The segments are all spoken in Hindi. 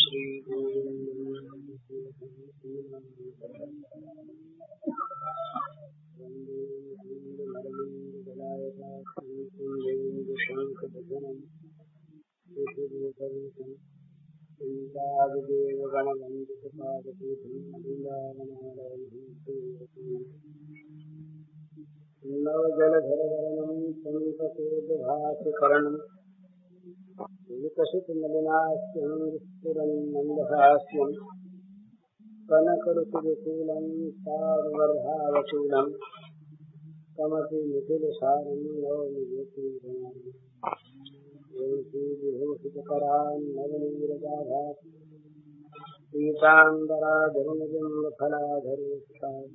श्री नवजलधरवरणं संकटोद्भासकरणं विकसितमलिनास्यं विस्फुरन्मन्दहास्यं कनकरुचिविपुलं सारवर्धावचूलं कमपि निखिलसारं नौमि ज्योतिर्मयम् विभूषितकरान्नवनीरदाभात् पीताम्बराधरुणबिम्बफलाधरोष्ठात्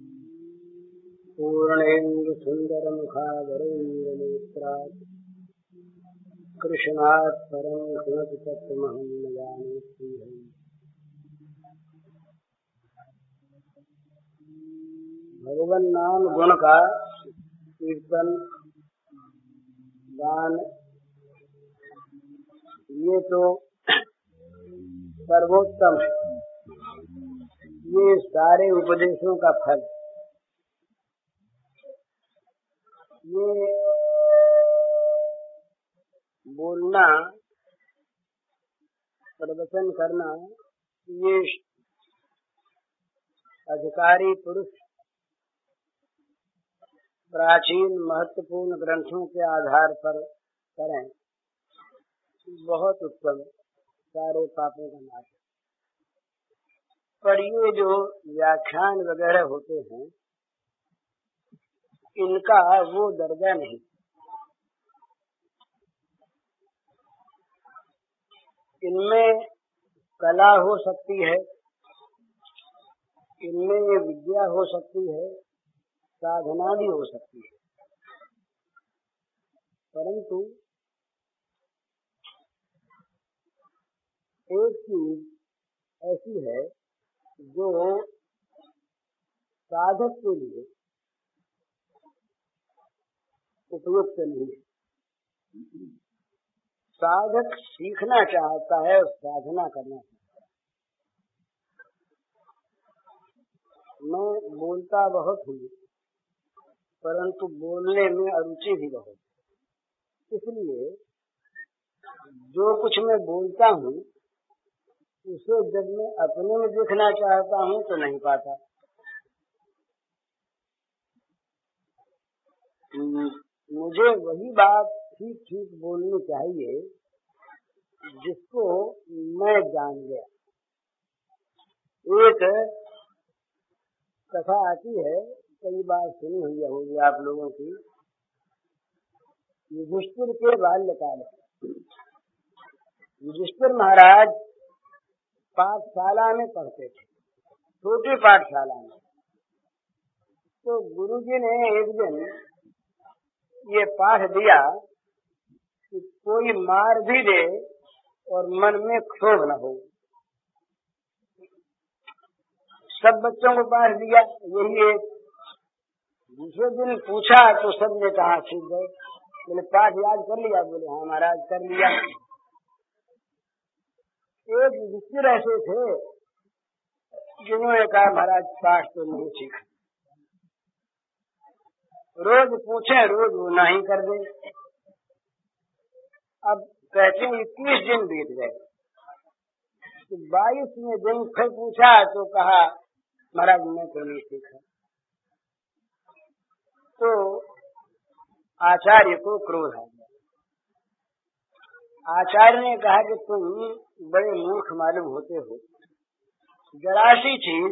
पूर्णेन्दुसुन्दरमुखाधरैर्नेत्रात् कृष्णात् परं किमपि तत्त्वमहं न जाने श्रीहरि। भगवान नाम गुण का कीर्तन गान ये तो सर्वोत्तम है। ये सारे उपदेशों का फल। ये बोलना, प्रवचन करना, ये अधिकारी पुरुष प्राचीन महत्वपूर्ण ग्रंथों के आधार पर करें, बहुत उत्तम, सारे पापों का नाश। पर ये जो व्याख्यान वगैरह होते हैं, इनका वो दर्जा नहीं। इनमें कला हो सकती है, इनमें विद्या हो सकती है, साधना भी हो सकती है, परंतु एक चीज ऐसी है जो साधक के लिए उपयुक्त नहीं है। साधक सीखना चाहता है और साधना करना चाहता है। मैं बोलता बहुत हूँ, परंतु बोलने में अरुचि भी बहुत। इसलिए जो कुछ मैं बोलता हूँ उसे जब मैं अपने में देखना चाहता हूँ तो नहीं पाता। मुझे वही बात ठीक ठीक बोलनी चाहिए जिसको मैं जान गया। एक कथा आती है, कई बार सुनी हुई होगी आप लोगों की। युधिष्ठिर के बाल्यकाल। युधिष्ठिर महाराज पाठशाला में पढ़ते थे, छोटी पाठशाला में। तो गुरुजी ने एक दिन ये पाठ दिया कि कोई मार भी दे और मन में क्षोभ न हो। सब बच्चों को पाठ दिया, यही एक। दूसरे दिन पूछा तो सबने कहा सीख गए। बोले पाठ याद कर लिया? बोले हाँ महाराज कर लिया। एक युधिष्ठिर ऐसे थे जिन्होंने कहा महाराज पाठ तो नहीं सीखा। रोज पूछे, रोज वो नहीं कर दे। अब कहते 21 दिन बीत गए, तो 22वें दिन फिर पूछा तो कहा महाराज मैं तो नहीं सीखा। तो आचार्य को क्रोध आ गया। आचार्य ने कहा कि तुम बड़े मूर्ख मालूम होते हो, जरा सी चीज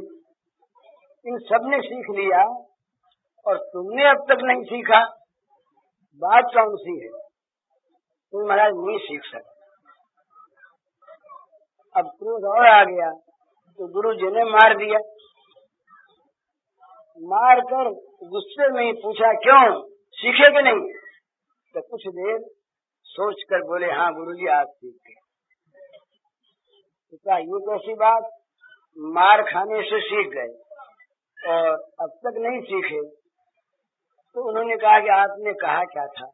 इन सब ने सीख लिया और तुमने अब तक नहीं सीखा। बात कौन सी है? तुम महाराज नहीं सीख सकते। अब क्रोध और आ गया तो गुरु जी ने मार दिया। मार कर गुस्से में ही पूछा क्यों, सीखे कि नहीं? तो कुछ देर सोच कर बोले हाँ गुरुजी आज सीख गए। तो क्या ये कैसी बात, मार खाने से सीख गए और अब तक नहीं सीखे? तो उन्होंने कहा कि आपने कहा क्या था,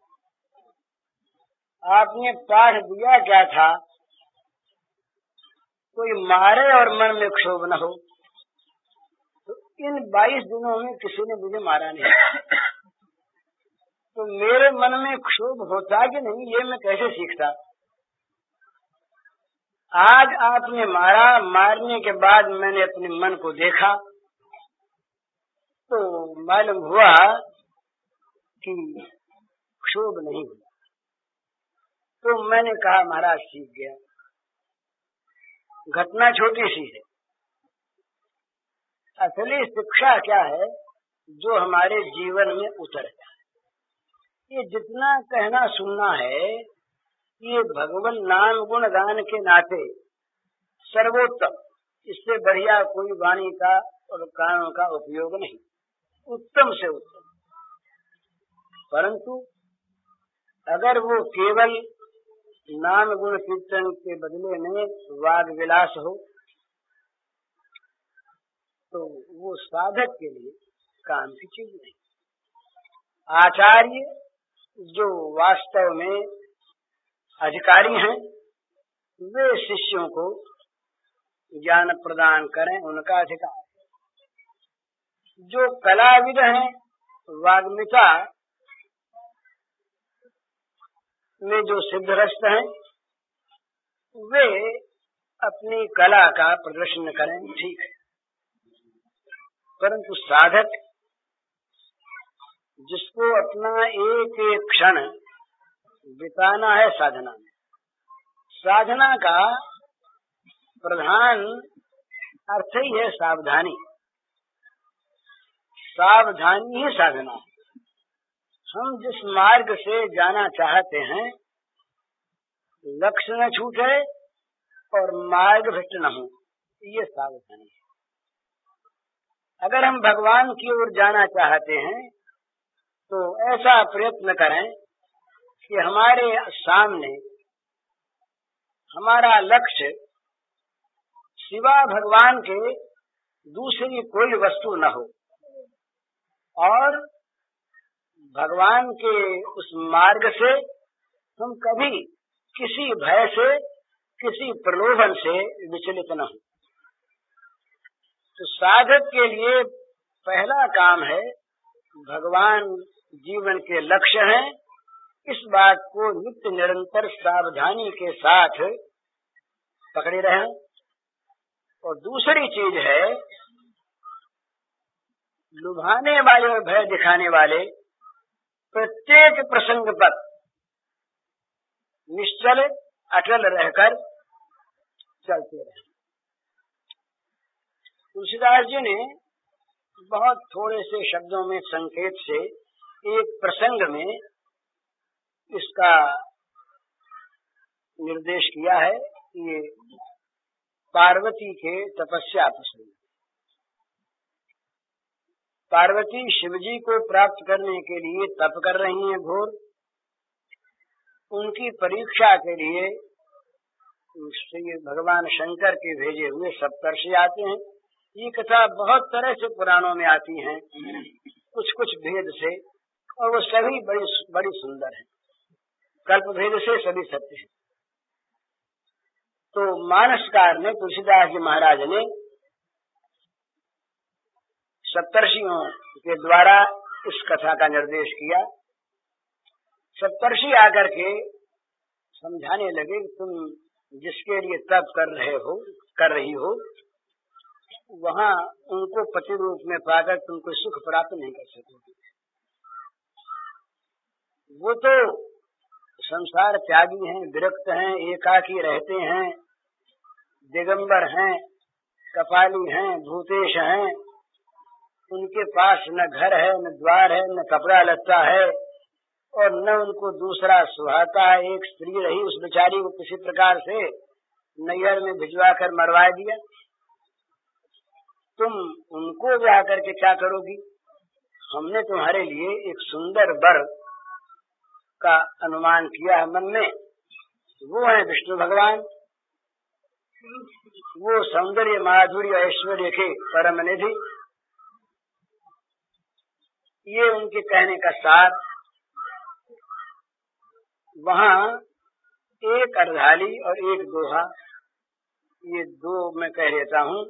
आपने पाठ दिया क्या था? कोई मारे और मन में क्षोभ न हो। तो इन 22 दिनों में किसी ने मुझे मारा नहीं, तो मेरे मन में क्षोभ होता कि नहीं ये मैं कैसे सीखता। आज आपने मारा, मारने के बाद मैंने अपने मन को देखा तो मालूम हुआ कि क्षोभ नहीं हुआ। तो मैंने कहा महाराज सीख गया। घटना छोटी सी है, असली शिक्षा क्या है जो हमारे जीवन में उतर जाए। ये जितना कहना सुनना है ये भगवान नाम गुण गान के नाते सर्वोत्तम, इससे बढ़िया कोई वाणी का और कानों का उपयोग नहीं, उत्तम से उत्तम। परंतु अगर वो केवल नाम गुण कीर्तन के बदले में वाद विलास हो तो वो साधक के लिए काम की चीज नहीं। आचार्य जो वास्तव में अधिकारी हैं वे शिष्यों को ज्ञान प्रदान करें, उनका अधिकार। जो कलाविद हैं, वाग्मिता में जो सिद्धरस्त हैं वे अपनी कला का प्रदर्शन करें, ठीक है। परंतु साधक जिसको अपना एक एक क्षण बिताना है साधना में, साधना का प्रधान अर्थ ही है सावधानी। सावधानी ही साधना है। हम जिस मार्ग से जाना चाहते हैं लक्ष्य न छूटे और मार्ग भ्रष्ट न हो, ये सावधानी है। अगर हम भगवान की ओर जाना चाहते हैं तो ऐसा प्रयत्न करें कि हमारे सामने हमारा लक्ष्य सिवा भगवान के दूसरी कोई वस्तु न हो और भगवान के उस मार्ग से हम कभी किसी भय से, किसी प्रलोभन से विचलित न हो। तो साधक के लिए पहला काम है, भगवान जीवन के लक्ष्य हैं, इस बात को नित्य निरंतर सावधानी के साथ पकड़े रहें। और दूसरी चीज है, लुभाने वाले और भय दिखाने वाले प्रत्येक प्रसंग पर निश्चल अटल रहकर चलते रहे। तुलसीदास जी ने बहुत थोड़े से शब्दों में संकेत से एक प्रसंग में इसका निर्देश किया है। ये पार्वती के तपस्या प्रसंग। पार्वती शिवजी को प्राप्त करने के लिए तप कर रही हैं घोर। उनकी परीक्षा के लिए भगवान शंकर के भेजे हुए सप्तर्षि आते हैं। ये कथा बहुत तरह से पुराणों में आती है, कुछ कुछ भेद से, और वो सभी बड़ी सुंदर है। कल्प भेद से सभी सत्य है। तो मानसकार ने, तुलसीदास जी महाराज ने सप्तर्षियों के द्वारा इस कथा का निर्देश किया। सप्तर्षि आकर के समझाने लगे कि तुम जिसके लिए तप कर रही हो वहाँ उनको पति रूप में पाकर तुमको सुख प्राप्त नहीं कर सकोगे। वो तो संसार त्यागी हैं, विरक्त हैं, एकाकी रहते हैं, दिगंबर हैं, कपाली हैं, भूतेश हैं। उनके पास न घर है, न द्वार है, न कपड़ा लत्ता है, और न उनको दूसरा सुहाता है। एक स्त्री रही, उस बेचारी को किसी प्रकार से नैहर में भिजवा कर मरवा दिया। तुम उनको ब्याह करके क्या करोगी? हमने तुम्हारे लिए एक सुंदर वर का अनुमान किया है मन में। वो है विष्णु भगवान। वो सौंदर्य माधुर्य ऐश्वर्य के परम निधि। ये उनके कहने का सार। वहाँ एक अर्धाली और एक दोहा ये दो मैं कह देता हूँ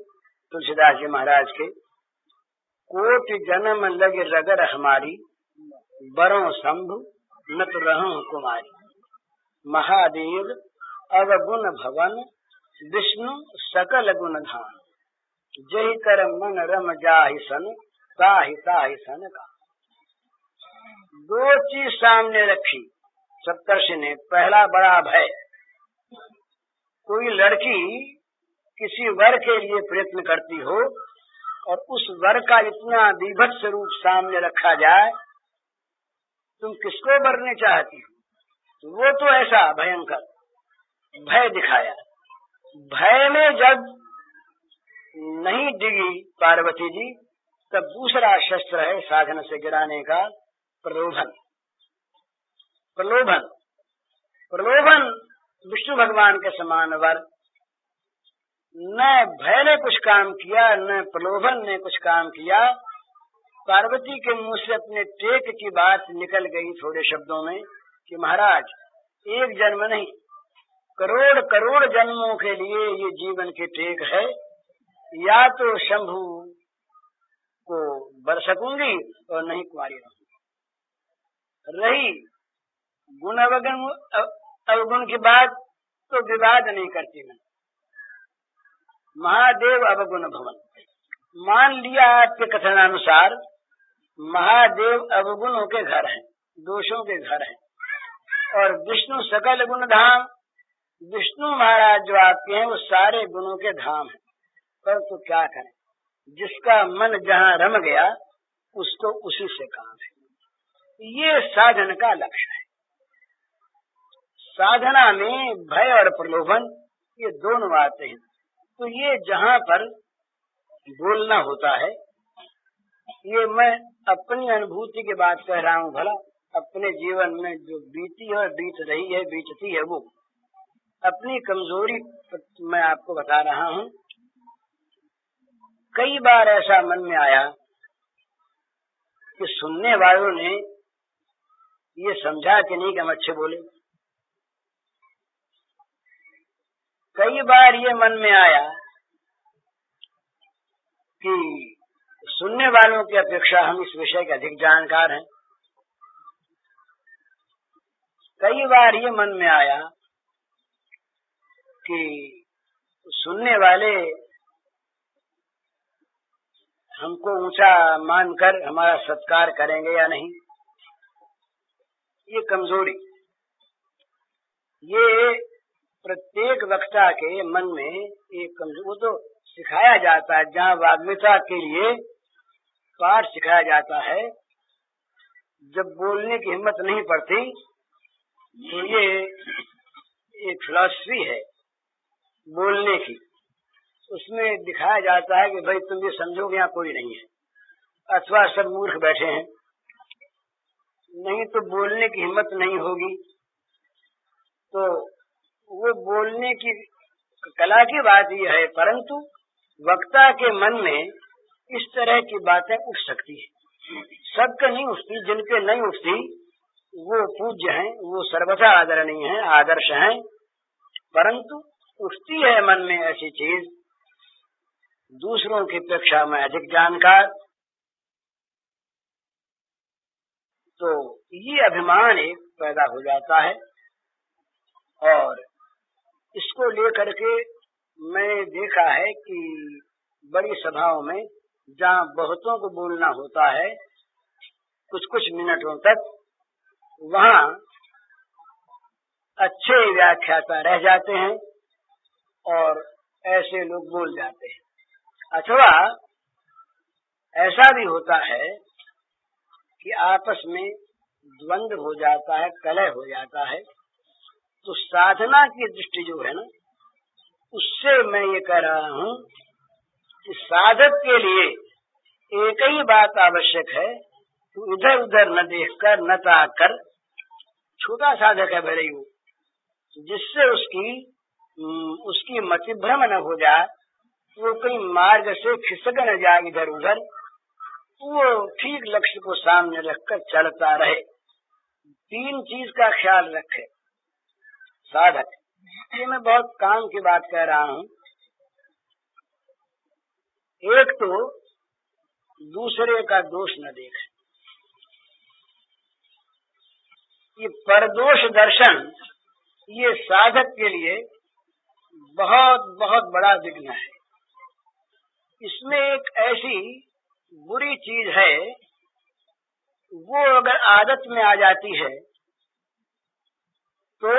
तुलसीदास जी महाराज के। कोटि जन्म लगे रगर हमारी, बरों शंभु न तो रहूं कुमारी। महादेव अवगुण भवन, विष्णु सकल गुण धाम। जहि कर मन रम जाहि सन, ताहि ताहि सन का। दो चीज सामने रखी सप्तर्षि ने। पहला बड़ा भय। कोई लड़की किसी वर के लिए प्रयत्न करती हो और उस वर का इतना विभत्स रूप सामने रखा जाए, तुम किसको वरने चाहती हो? वो तो ऐसा भयंकर भय दिखाया। भय में जब नहीं डिगी पार्वती जी, तब दूसरा शस्त्र है साधन से गिराने का, प्रलोभन। प्रलोभन प्रलोभन विष्णु भगवान के समान वर। न भय ने कुछ काम किया, न प्रलोभन ने कुछ काम किया। पार्वती के मुंह से अपने टेक की बात निकल गई थोड़े शब्दों में कि महाराज, एक जन्म नहीं, करोड़ करोड़ जन्मों के लिए ये जीवन के टेक है। या तो शंभु को बर सकूंगी और नहीं कुमारी रहूंगी। रही गुण अवगुण की बात, तो विवाद नहीं करती मैं। महादेव अवगुण भवन, मान लिया आपके कथनानुसार महादेव अवगुणों के घर हैं, दोषों के घर हैं, और विष्णु सकल गुण धाम। विष्णु महाराज जो आपके हैं वो सारे गुणों के धाम हैं। पर तो क्या करें, जिसका मन जहाँ रम गया उसको उसी से काम है। ये साधन का लक्ष्य है। साधना में भय और प्रलोभन ये दोनों आते हैं। तो ये जहाँ पर बोलना होता है, ये मैं अपनी अनुभूति की बात कह रहा हूँ। भला अपने जीवन में जो बीती है, बीत रही है, बीतती है, वो अपनी कमजोरी मैं आपको बता रहा हूँ। कई बार ऐसा मन में आया कि सुनने वालों ने ये समझा कि नहीं कि हम अच्छे बोले। कई बार ये मन में आया कि सुनने वालों की अपेक्षा हम इस विषय के अधिक जानकार हैं। कई बार ये मन में आया कि सुनने वाले हमको ऊंचा मानकर हमारा सत्कार करेंगे या नहीं। ये कमजोरी, ये प्रत्येक वक्ता के मन में एक कमजोरी, वो तो सिखाया जाता है। जहाँ वाग्मिता के लिए पाठ सिखाया जाता है, जब बोलने की हिम्मत नहीं पड़ती तो ये एक फिलॉसफी है बोलने की। उसमें दिखाया जाता है कि भाई तुम ये समझो कि यहाँ कोई नहीं है, अथवा सब मूर्ख बैठे हैं, नहीं तो बोलने की हिम्मत नहीं होगी। तो वो बोलने की कला की बात ये है, परंतु वक्ता के मन में इस तरह की बातें उठ सकती है। सबके नहीं उठती, जिनके नहीं उठती वो पूज्य हैं, वो सर्वथा आदरणीय हैं, आदर्श हैं। परंतु उठती है मन में ऐसी चीज, दूसरों की अपेक्षा में अधिक जानकार, तो ये अभिमान एक पैदा हो जाता है। और इसको लेकर के मैं देखा है कि बड़ी सभाओं में जहाँ बहुतों को बोलना होता है कुछ कुछ मिनटों तक, वहाँ अच्छे व्याख्याता रह जाते हैं और ऐसे लोग बोल जाते हैं। अथवा ऐसा भी होता है कि आपस में द्वंद्व हो जाता है, कलह हो जाता है। तो साधना की दृष्टि जो है ना, उससे मैं ये कह रहा हूँ कि साधक के लिए एक ही बात आवश्यक है कि इधर उधर न देखकर, न ताककर, छोटा साधक है भले ही, जिससे उसकी मतिभ्रम न हो जाए, वो कहीं मार्ग से खिसक न जाए इधर उधर, वो ठीक लक्ष्य को सामने रखकर चलता रहे। तीन चीज का ख्याल रखे साधक। ये मैं बहुत काम की बात कह रहा हूँ। एक तो दूसरे का दोष न देखे। ये परदोष दर्शन ये साधक के लिए बहुत बहुत बड़ा विघ्न है। इसमें एक ऐसी बुरी चीज है, वो अगर आदत में आ जाती है तो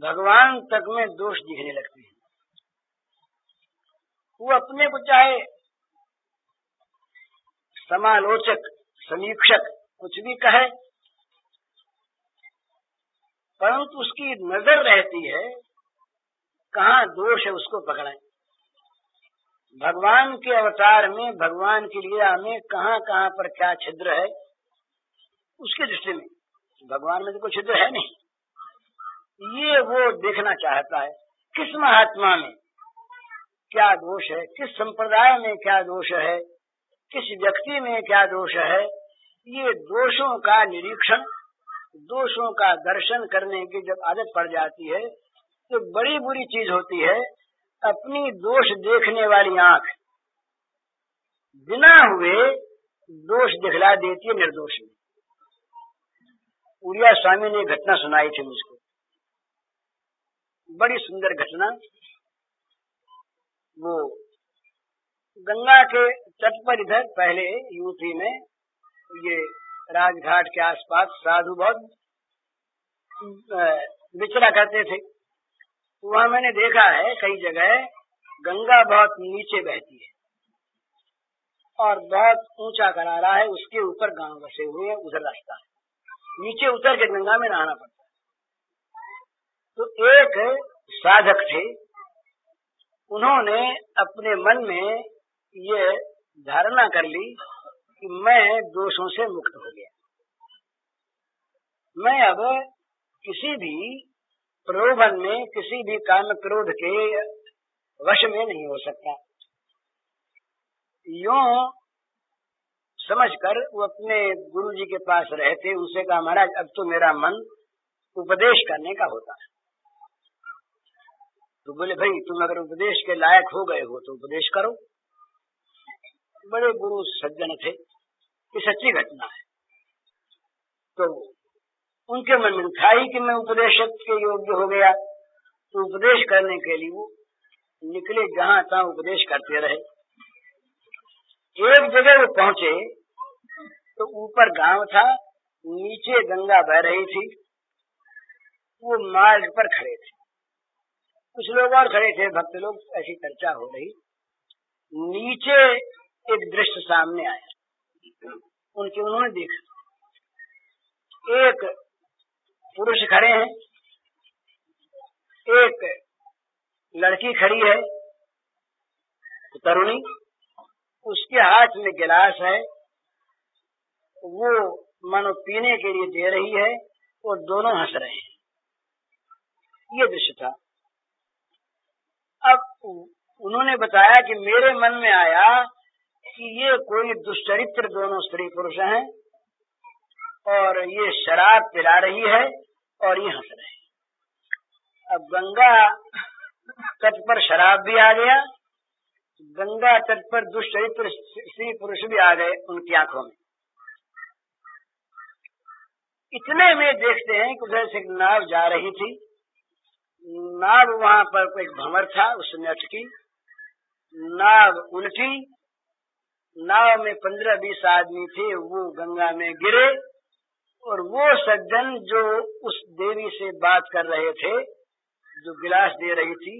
भगवान तक में दोष दिखने लगते हैं। वो अपने को चाहे समालोचक समीक्षक कुछ भी कहे, परंतु उसकी नजर रहती है कहाँ दोष है उसको पकड़ें। भगवान के अवतार में, भगवान की लीला में कहाँ कहाँ पर क्या छिद्र है, उसकी दृष्टि में भगवान में तो कोई छिद्र है नहीं, ये वो देखना चाहता है। किस महात्मा में क्या दोष है, किस संप्रदाय में क्या दोष है, किस व्यक्ति में क्या दोष है, ये दोषों का निरीक्षण, दोषों का दर्शन करने की जब आदत पड़ जाती है तो बड़ी बुरी चीज होती है। अपनी दोष देखने वाली आंख बिना हुए दोष दिखला देती है निर्दोष में। उड़िया स्वामी ने घटना सुनाई थी मुझको, बड़ी सुंदर घटना। वो गंगा के तट पर इधर पहले यूपी में ये राजघाट के आसपास साधु बहुत विचरा करते थे। वहाँ मैंने देखा है कई जगह गंगा बहुत नीचे बहती है और बहुत ऊंचा करारा है, उसके ऊपर गांव बसे हुए हैं, उधर रास्ता है, नीचे उतर के गंगा में नहाना पड़ता है। तो एक साधक थे, उन्होंने अपने मन में ये धारणा कर ली कि मैं दोषों से मुक्त हो गया, मैं अब किसी भी प्रलोभन में, किसी भी काम क्रोध के वश में नहीं हो सकता। यूं समझकर वो अपने गुरु जी के पास रहते, उनसे कहा महाराज अब तो मेरा मन उपदेश करने का होता है। तो बोले भाई तुम अगर उपदेश के लायक हो गए हो तो उपदेश करो। बड़े गुरु सज्जन थे, ये सच्ची घटना है। तो उनके मन में था ही कि मैं उपदेशक के योग्य हो गया, तो उपदेश करने के लिए वो निकले, जहां तहां उपदेश करते रहे। एक जगह वो पहुंचे तो ऊपर गांव था, नीचे गंगा बह रही थी, वो मार्ग पर खड़े थे, कुछ लोग और खड़े थे, भक्त लोग, ऐसी चर्चा हो रही। नीचे एक दृश्य सामने आया, उन्होंने देखा एक पुरुष खड़े हैं, एक लड़की खड़ी है तरुणी, उसके हाथ में गिलास है, वो मानो पीने के लिए दे रही है और दोनों हंस रहे हैं। ये दृश्य था। अब उन्होंने बताया कि मेरे मन में आया कि ये कोई दुष्चरित्र दोनों स्त्री पुरुष हैं और ये शराब पिला रही है और ये हंस रहे हैं। अब गंगा तट पर शराब भी आ गया, गंगा तट पर दुष्चरित्र स्त्री पुरुष भी आ गए उनकी आंखों में। इतने में देखते हैं कि उधर से एक नाव जा रही थी, नाव वहां पर एक भंवर था, उसने अटकी, नाव उल्टी, नाव में 15-20 आदमी थे, वो गंगा में गिरे और वो सज्जन जो उस देवी से बात कर रहे थे, जो गिलास दे रही थी,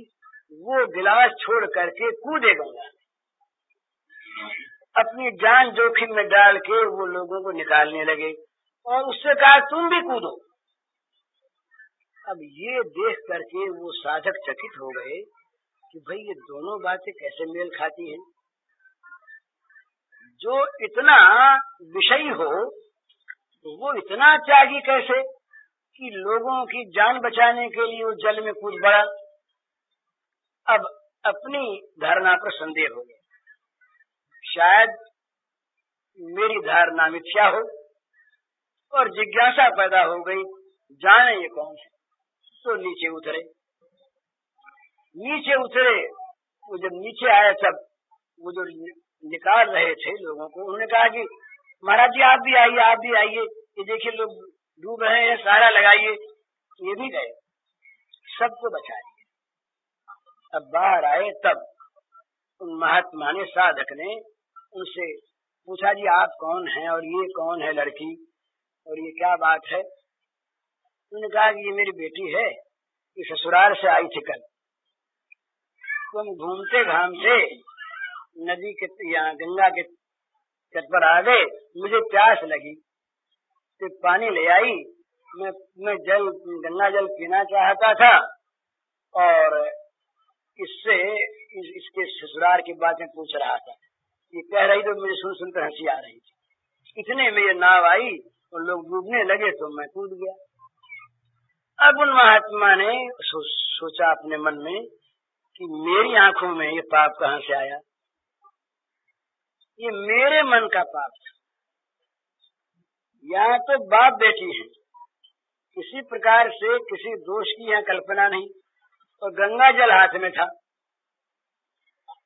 वो गिलास छोड़ करके कूदे गंगा में, अपनी जान जोखिम में डाल के वो लोगों को निकालने लगे और उससे कहा तुम भी कूदो। अब ये देख करके वो साधक चकित हो गए कि भाई ये दोनों बातें कैसे मेल खाती हैं। जो इतना विषयी हो वो इतना त्यागी कैसे कि लोगों की जान बचाने के लिए वो जल में कूद पड़ा। अब अपनी धारणा पर संदेह हो गया, शायद मेरी धारणा मिथ्या हो, और जिज्ञासा पैदा हो गई जाने ये कौन है। तो नीचे उतरे, वो जब नीचे आया तब वो जो निकाल रहे थे लोगों को, उन्होंने कहा कि महाराज जी आप भी आइए, आप भी आइए, ये देखिए लोग डूब रहे हैं, सहारा लगाइए। ये भी गए, सबको बचा लिया। अब बाहर आए तब उन महात्मा ने, साधक ने उनसे पूछा, जी आप कौन हैं और ये कौन है लड़की और ये क्या बात है? उन्होंने कहा कि ये मेरी बेटी है, ये ससुराल से आई थी कल, तो हम घूमते घामते नदी के यहाँ गंगा के तट पर आ गए, मुझे प्यास लगी तो पानी ले आई, मैं जल गंगा जल पीना चाहता था और इससे इसके ससुराल की बातें पूछ रहा था। ये कह रही तो मुझे सुन सुनकर हंसी आ रही थी। इतने में ये नाव आई और लोग डूबने लगे तो मैं कूद गया। अब उन महात्मा ने सोचा अपने मन में कि मेरी आंखों में ये पाप कहाँ से आया? ये मेरे मन का पाप था। यहाँ तो बाप बेटी है, किसी प्रकार से किसी दोष की यहाँ कल्पना नहीं, और गंगा जल हाथ में था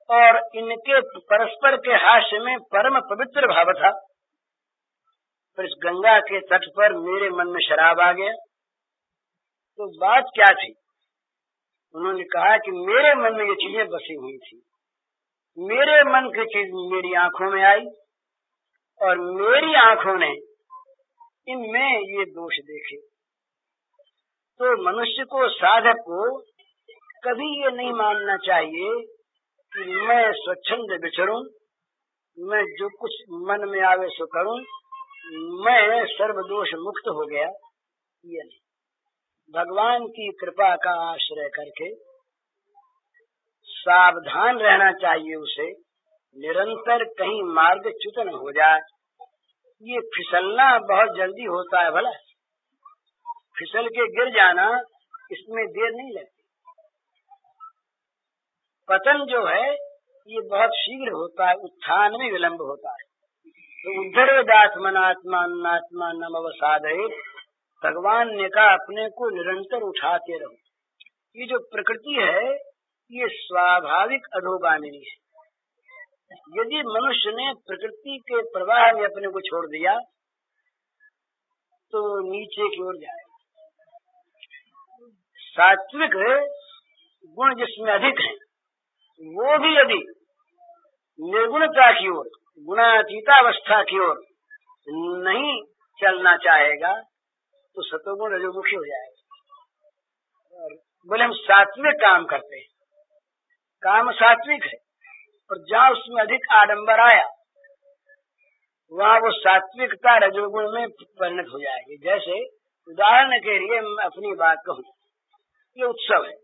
और इनके परस्पर के हास्य में परम पवित्र भाव था। पर इस गंगा के तट पर मेरे मन में शराब आ गया। तो बात क्या थी? उन्होंने कहा कि मेरे मन में ये चीजें बसी हुई थी, मेरे मन की चीज मेरी आंखों में आई और मेरी आंखों ने इनमें ये दोष देखे। तो मनुष्य को, साधक को कभी ये नहीं मानना चाहिए कि मैं स्वच्छंद विचरूं, मैं जो कुछ मन में आवे सो करूं, मैं सर्वदोष मुक्त हो गया। ये नहीं, भगवान की कृपा का आश्रय करके सावधान रहना चाहिए। उसे निरंतर कहीं मार्ग च्युत न हो जाए। ये फिसलना बहुत जल्दी होता है, भला फिसल के गिर जाना, इसमें देर नहीं लगती। पतन जो है ये बहुत शीघ्र होता है, उत्थान में विलंब होता है। तो उद्धरेदात्मनात्मात्मा नम अवसादे, भगवान ने कहा अपने को निरंतर उठाते रहो। ये जो प्रकृति है ये स्वाभाविक अधोगामिनी है। यदि मनुष्य ने प्रकृति के प्रवाह में अपने को छोड़ दिया तो नीचे की ओर जाएगा। सात्विक गुण जिसमें अधिक है वो भी यदि निर्गुणता की ओर, गुणातीतावस्था की ओर नहीं चलना चाहेगा तो सतोगुण रजोमुखी हो जाएगा। और बोले हम सात्विक काम करते हैं, काम सात्विक है, और जहाँ उसमें अधिक आडंबर आया वहाँ वो सात्विकता रजोगुण में परिणत हो जाएगी। जैसे उदाहरण के लिए मैं अपनी बात कहूँ, ये उत्सव है,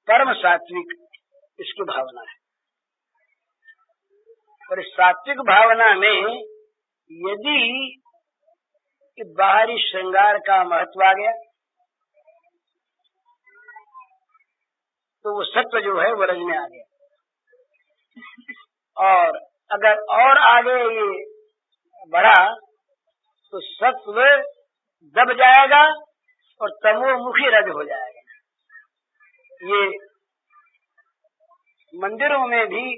परम सात्विक इसकी भावना है। और इस सात्विक भावना में यदि बाहरी श्रृंगार का महत्व आ गया तो वो सत्व जो है वो रज में आ गया। और अगर और आगे ये बढ़ा तो सत्व दब जाएगा और तमोमुखी रज हो जाएगा। ये मंदिरों में भी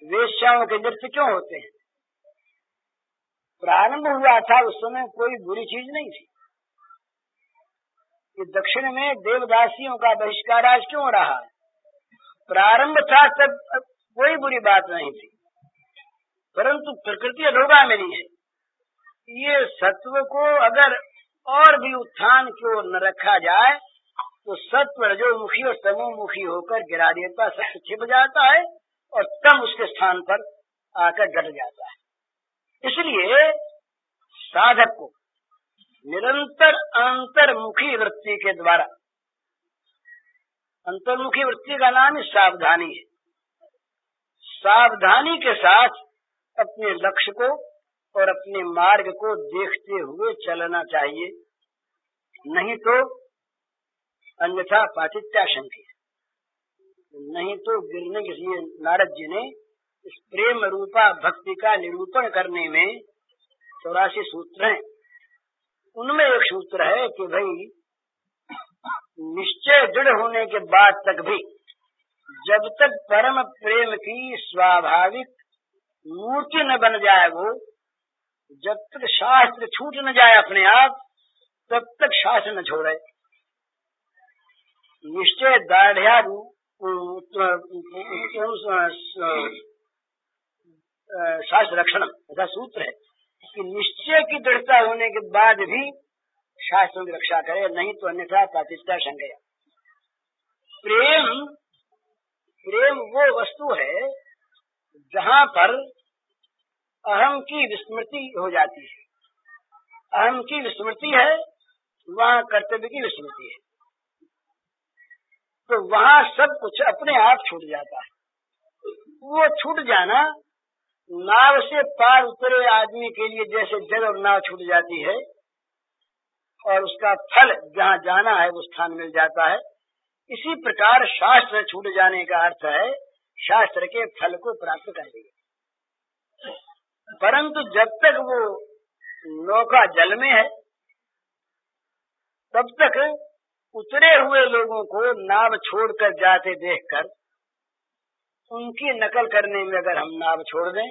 वेश्याओं के नृत्य क्यों होते हैं? प्रारंभ हुआ था उस समय कोई बुरी चीज नहीं थी। ये दक्षिण में देवदासियों का बहिष्कार आज क्यों रहा? प्रारंभ था तब कोई बुरी बात नहीं थी, परंतु प्रकृति अधोगामिनी है। ये सत्व को अगर और भी उत्थान की ओर न रखा जाए तो सत्व रजोमुखी और तमोमुखी होकर गिरा देता, सत्य छिप जाता है और तम उसके स्थान पर आकर डट जाता है। इसलिए साधक को निरंतर अंतर्मुखी वृत्ति के द्वारा, अंतर्मुखी वृत्ति का नाम ही सावधानी है, सावधानी के साथ अपने लक्ष्य को और अपने मार्ग को देखते हुए चलना चाहिए, नहीं तो अन्यथा पातित्याशंकी, नहीं तो गिरने के लिए। नारद जी ने इस प्रेम रूपा भक्ति का निरूपण करने में 84 सूत्र हैं। उनमें एक सूत्र है कि भाई निश्चय दृढ़ होने के बाद तक भी जब तक परम प्रेम की स्वाभाविक मूर्ति न बन जाए वो, जब तक शास्त्र छूट न जाए अपने आप, तब तक शास्त्र न छोड़े। निश्चय दाढ़िया शास्त्र रक्षण ऐसा सूत्र है कि निश्चय की दृढ़ता होने के बाद भी शास्त्रों की रक्षा करे, नहीं तो अन्यथा प्रातिष्ठा संज्ञा। प्रेम वो वस्तु है जहाँ पर अहम की विस्मृति हो जाती है। अहम की विस्मृति है, वहाँ कर्तव्य की विस्मृति है, तो वहाँ सब कुछ अपने आप छूट जाता है। वो छूट जाना नाव से पार उतरे आदमी के लिए जैसे जग और नाव छूट जाती है और उसका फल जहाँ जाना है वो स्थान मिल जाता है, इसी प्रकार शास्त्र छूट जाने का अर्थ है शास्त्र के फल को प्राप्त कर लिया। परंतु जब तक वो नौका जल में है, तब तक उतरे हुए लोगों को नाव छोड़कर जाते देखकर उनकी नकल करने में अगर हम नाव छोड़ दें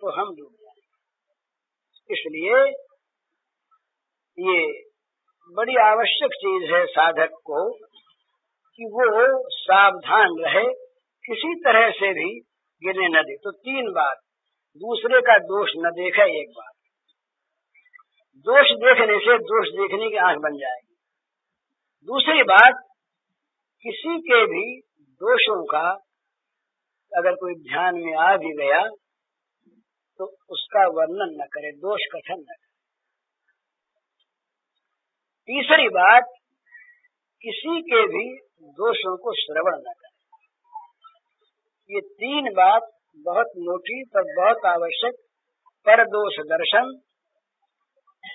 तो हम डूब जाएं। इसलिए ये बड़ी आवश्यक चीज है साधक को कि वो सावधान रहे, किसी तरह से भी गिरने न दे। तो 3 बात, दूसरे का दोष न देखे, एक बात, दोष देखने से दोष देखने की आंख बन जाएगी। दूसरी बात, किसी के भी दोषों का अगर कोई ध्यान में आ भी गया तो उसका वर्णन न करे, दोष कथन न करे। तीसरी बात, किसी के भी दोषों को श्रवण न करे। ये 3 बात बहुत मोटी पर बहुत आवश्यक, पर दोष दर्शन,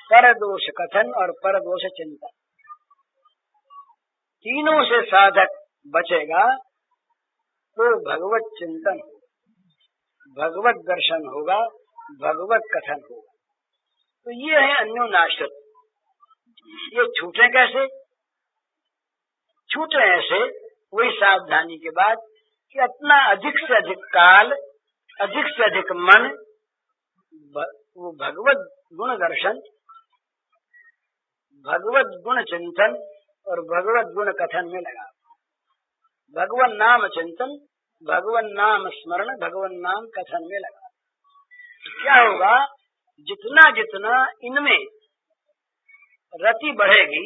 पर दोष कथन और पर दोष चिंतन, तीनों से साधक बचेगा तो भगवत चिंतन होगा, भगवत दर्शन होगा, भगवत कथन होगा। तो ये है अन्योनाश्रित। ये छूटे कैसे? छूटे ऐसे, वही सावधानी के बाद कि अपना अधिक से अधिक काल, अधिक से अधिक मन वो भगवत गुण दर्शन, भगवत गुण चिंतन और भगवत गुण कथन में लगा। भगवान नाम चिंतन, भगवान नाम स्मरण, भगवान नाम कथन में लगा। क्या होगा? जितना जितना इनमें रति बढ़ेगी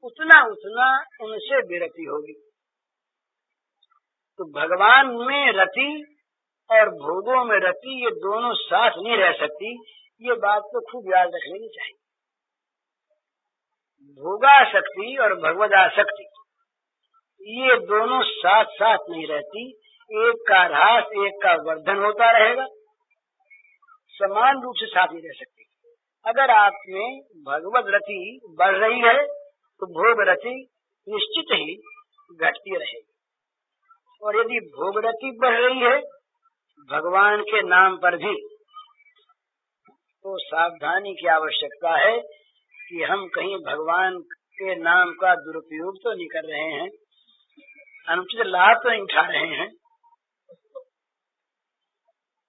उतना उतना उनसे विरति होगी। तो भगवान में रति और भोगों में रति, ये दोनों साथ नहीं रह सकती। ये बात तो खूब याद रख लेनी चाहिए। भोगासक्ति और भगवदासक्ति ये दोनों साथ साथ नहीं रहती। एक का ह्रास, एक का वर्धन होता रहेगा, समान रूप से साथ नहीं रह सकती। अगर आप में भगवद रति बढ़ रही है तो भोग रति निश्चित ही घटती रहेगी, और यदि भोग रति बढ़ रही है भगवान के नाम पर भी, तो सावधानी की आवश्यकता है कि हम कहीं भगवान के नाम का दुरुपयोग तो नहीं कर रहे हैं, अनुचित लाभ तो नहीं उठा रहे हैं।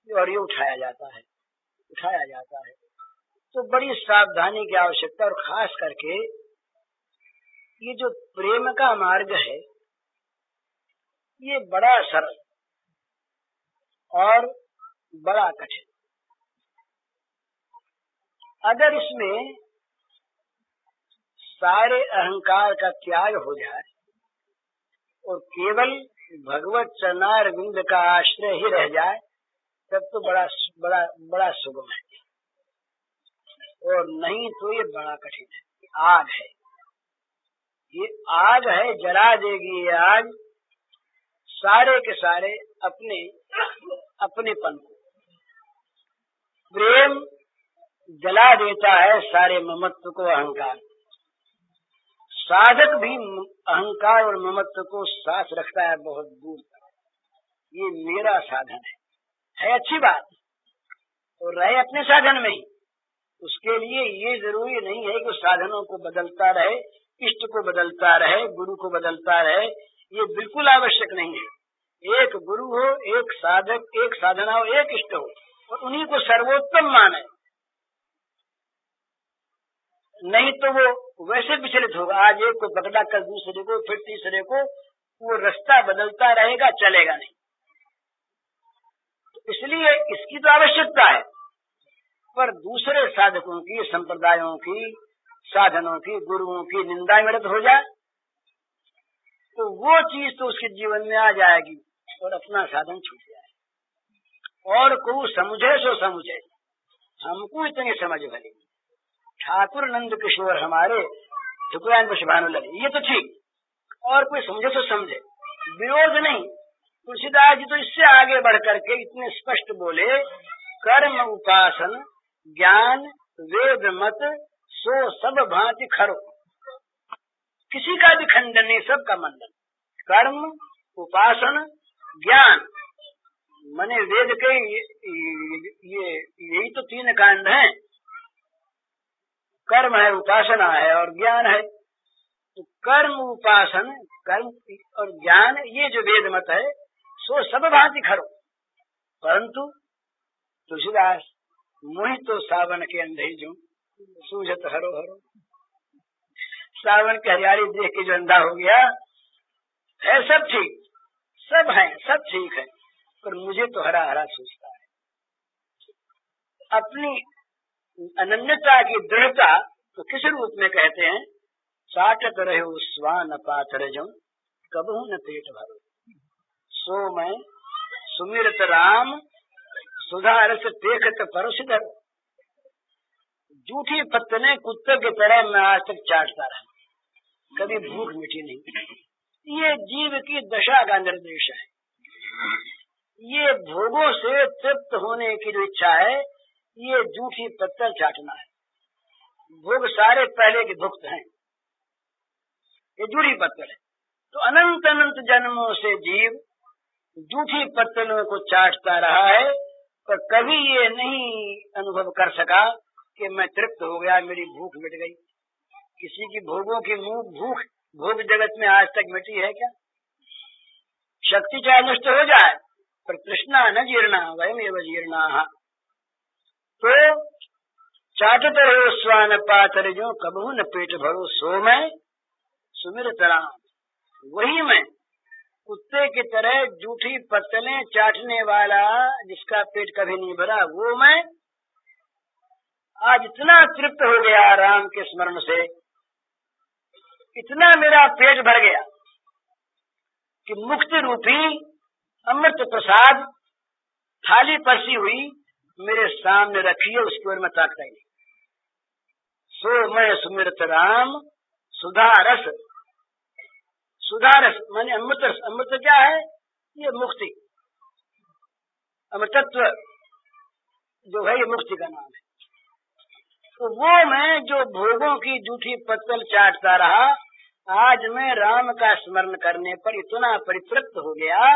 और ये उठाया जाता है। तो बड़ी सावधानी की आवश्यकता, और खास करके ये जो प्रेम का मार्ग है ये बड़ा सरल और बड़ा कठिन। अगर इसमें सारे अहंकार का त्याग हो जाए और केवल भगवत चरणारविंद का आश्रय ही रह जाए तब तो बड़ा सुगम है, और नहीं तो ये बड़ा कठिन है। आग है, ये आग है, जला देगी ये आग सारे के सारे अपनेपन को। प्रेम जला देता है सारे ममत्व को, अहंकार। साधक भी अहंकार और ममत्व को साथ रखता है बहुत दूर तक। ये मेरा साधन है अच्छी बात, और रहे अपने साधन में ही। उसके लिए ये जरूरी नहीं है कि साधनों को बदलता रहे, इष्ट को बदलता रहे, गुरु को बदलता रहे, ये बिल्कुल आवश्यक नहीं है। गुरु हो, एक साधक, एक साधना हो, एक इष्ट हो और उन्हीं को सर्वोत्तम माने, नहीं तो वो वैसे विचलित होगा। आज एक को पकड़ा, कल दूसरे को, फिर तीसरे को, वो रास्ता बदलता रहेगा, चलेगा नहीं। तो इसलिए इसकी तो आवश्यकता है, पर दूसरे साधकों की, संप्रदायों की, साधनों की, गुरुओं की निंदा मदद हो जाए तो वो चीज तो उसके जीवन में आ जाएगी और अपना साधन छूट जाए। और को समझे सो समझे, हमको इतनी समझ भली, ठाकुर नंद किशोर हमारे ठुकरान बशभानु लगे, ये तो ठीक, और कोई समझे तो समझे, विरोध नहीं। तुलसीदास जी तो इससे आगे बढ़ करके इतने स्पष्ट बोले, कर्म उपासन ज्ञान वेद मत सो सब भांति खरो, किसी का भी खंडन नहीं, सबका मंडन। कर्म उपासन ज्ञान मने वेद के यही तो 3 कांड हैं, कर्म है, उपासना है और ज्ञान है। तो कर्म उपासन, कर्म और ज्ञान, ये जो वेद मत है सो सब भांति खरो। परंतु तुलसीदास मोहि तो सावन के अंधे जो सूझत हरो हरो, सावन की हरियाली देख के जो अंधा हो गया है, सब ठीक, सब है, सब ठीक है, पर मुझे तो हरा हरा सूझता है। अपनी अनन्यता की दृढ़ता तो किस रूप में कहते हैं, साटत रहे स्वान पाथर जो कबहू न पेट भरो, सो मैं सुमिरत राम सुधा रस देखत परोसिधर। जूठी पत्तने कुत्ते की तरह मैं आज तक चाटता रहा, कभी भूख मिटी नहीं। ये जीव की दशा का निर्देश है। ये भोगों से तृप्त होने की जो इच्छा है, ये जूठी पत्तल चाटना है। भोग सारे पहले के भुक्त हैं, ये जूठी पत्तल है। तो अनंत अनंत जन्मों से जीव जूठी पत्तलों को चाटता रहा है, पर कभी ये नहीं अनुभव कर सका कि मैं तृप्त हो गया, मेरी भूख मिट गई। किसी की भोगों की भूख भोग जगत में आज तक मिटी है क्या? शक्ति चाहे नष्ट हो जाए, पर तृष्णा न जीर्णा वयमेव जीर्णा। तो चाटत रहो स्वान पातर जो कबहू न पेट भरो, सो मैं सुमिरत राम, वही मैं कुत्ते की तरह जूठी पत्तलें चाटने वाला जिसका पेट कभी नहीं भरा, वो मैं आज इतना तृप्त हो गया राम के स्मरण से, इतना मेरा पेट भर गया कि मुक्ति रूपी अमृत प्रसाद थाली परसी हुई मेरे सामने रखी है, उसकी ओर मैं ताकता ही नहीं। सो मैं सुमिरत राम सुधा रस, सुधा रस माने अमृत रस। अमृत क्या है? ये मुक्ति, अमृतत्व जो है ये मुक्ति का नाम है। तो वो मैं जो भोगों की जूठी पत्तल चाटता रहा, आज मैं राम का स्मरण करने पर इतना परितृप्त हो गया।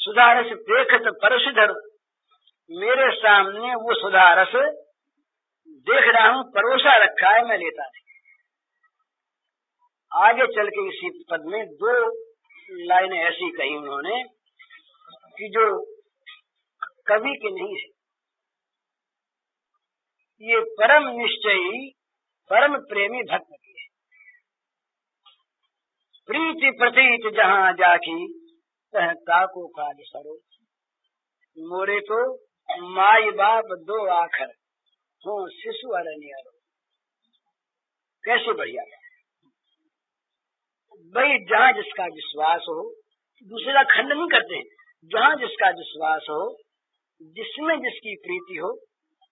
सुधारस देखत परसिधर, मेरे सामने वो सुधारस देख रहा हूँ, परोसा रखा है, मैं लेता नहीं। आगे चल के इसी पद में 2 लाइनें ऐसी कही उन्होंने कि जो कवि के नहीं है। ये परम निश्चयी परम प्रेमी भक्त की है। प्रीति प्रतीत जहाँ जाकी तह ताको काज सरो, मोरे तो माई बाप 2 आखर हो शिशु अरण्य। कैसे बढ़िया भाई, जहाँ जिसका विश्वास हो, दूसरा खंड नहीं करते हैं, जहाँ जिसका विश्वास हो, जिसमें जिसकी प्रीति हो,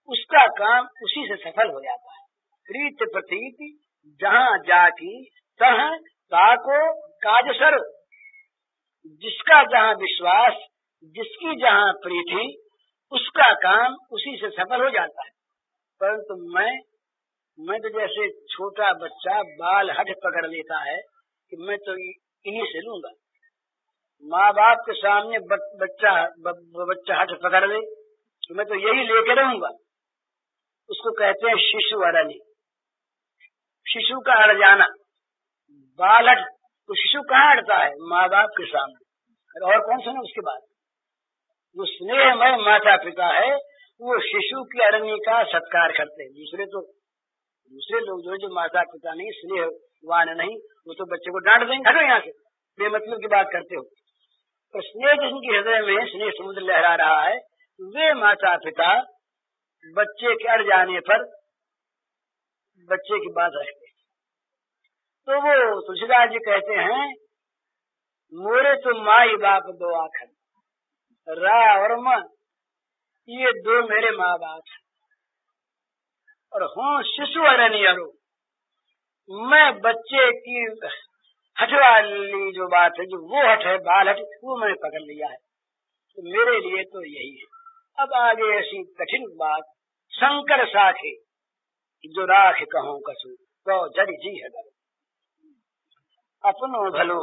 उसका काम उसी से सफल हो जाता है। प्रीत प्रतीति जहाँ जाकी तह ताको काज सर, जिसका जहाँ विश्वास, जिसकी जहाँ प्रीति, उसका काम उसी से सफल हो जाता है। परंतु मैं तो जैसे छोटा बच्चा बाल हठ पकड़ लेता है कि मैं तो इन्हीं से लूंगा। माँ बाप के सामने बच्चा हठ पकड़ ले तो मैं तो यही लेके रहूंगा। उसको कहते हैं शिशु अरण्य, शिशु का अड़ जाना। बाल हठ तो शिशु कहाँ अड़ता है? माँ बाप के सामने। और कौन सुने उसके बाद? जो स्नेहमय माता पिता है वो शिशु की अरण्य का सत्कार करते हैं। दूसरे लोग जो माता पिता नहीं, स्नेहवान नहीं, वो तो बच्चे को डांट देंगे, हटो यहाँ से, बेमतलब की बात करते हो। तो स्नेह जिनके हृदय में स्नेह समुद्र लहरा रहा है, वे माता पिता बच्चे के अड़ जाने पर बच्चे की बात रखते। तो वो तुलसीदास जी कहते हैं, मोरे तो माई बाप दो आखर, रा और मां ये दो मेरे माँ बाप हैं, और हूँ शिशु अरण्यरो, मैं बच्चे की हठ वाली जो बात है, जो वो हठ है, बाल हठ, वो मैंने पकड़ लिया है। तो मेरे लिए तो यही है। अब आगे ऐसी कठिन बात, शंकर साखे जो राख कहूँ कसू, तो जड़ जी है डरो, अपनो भलो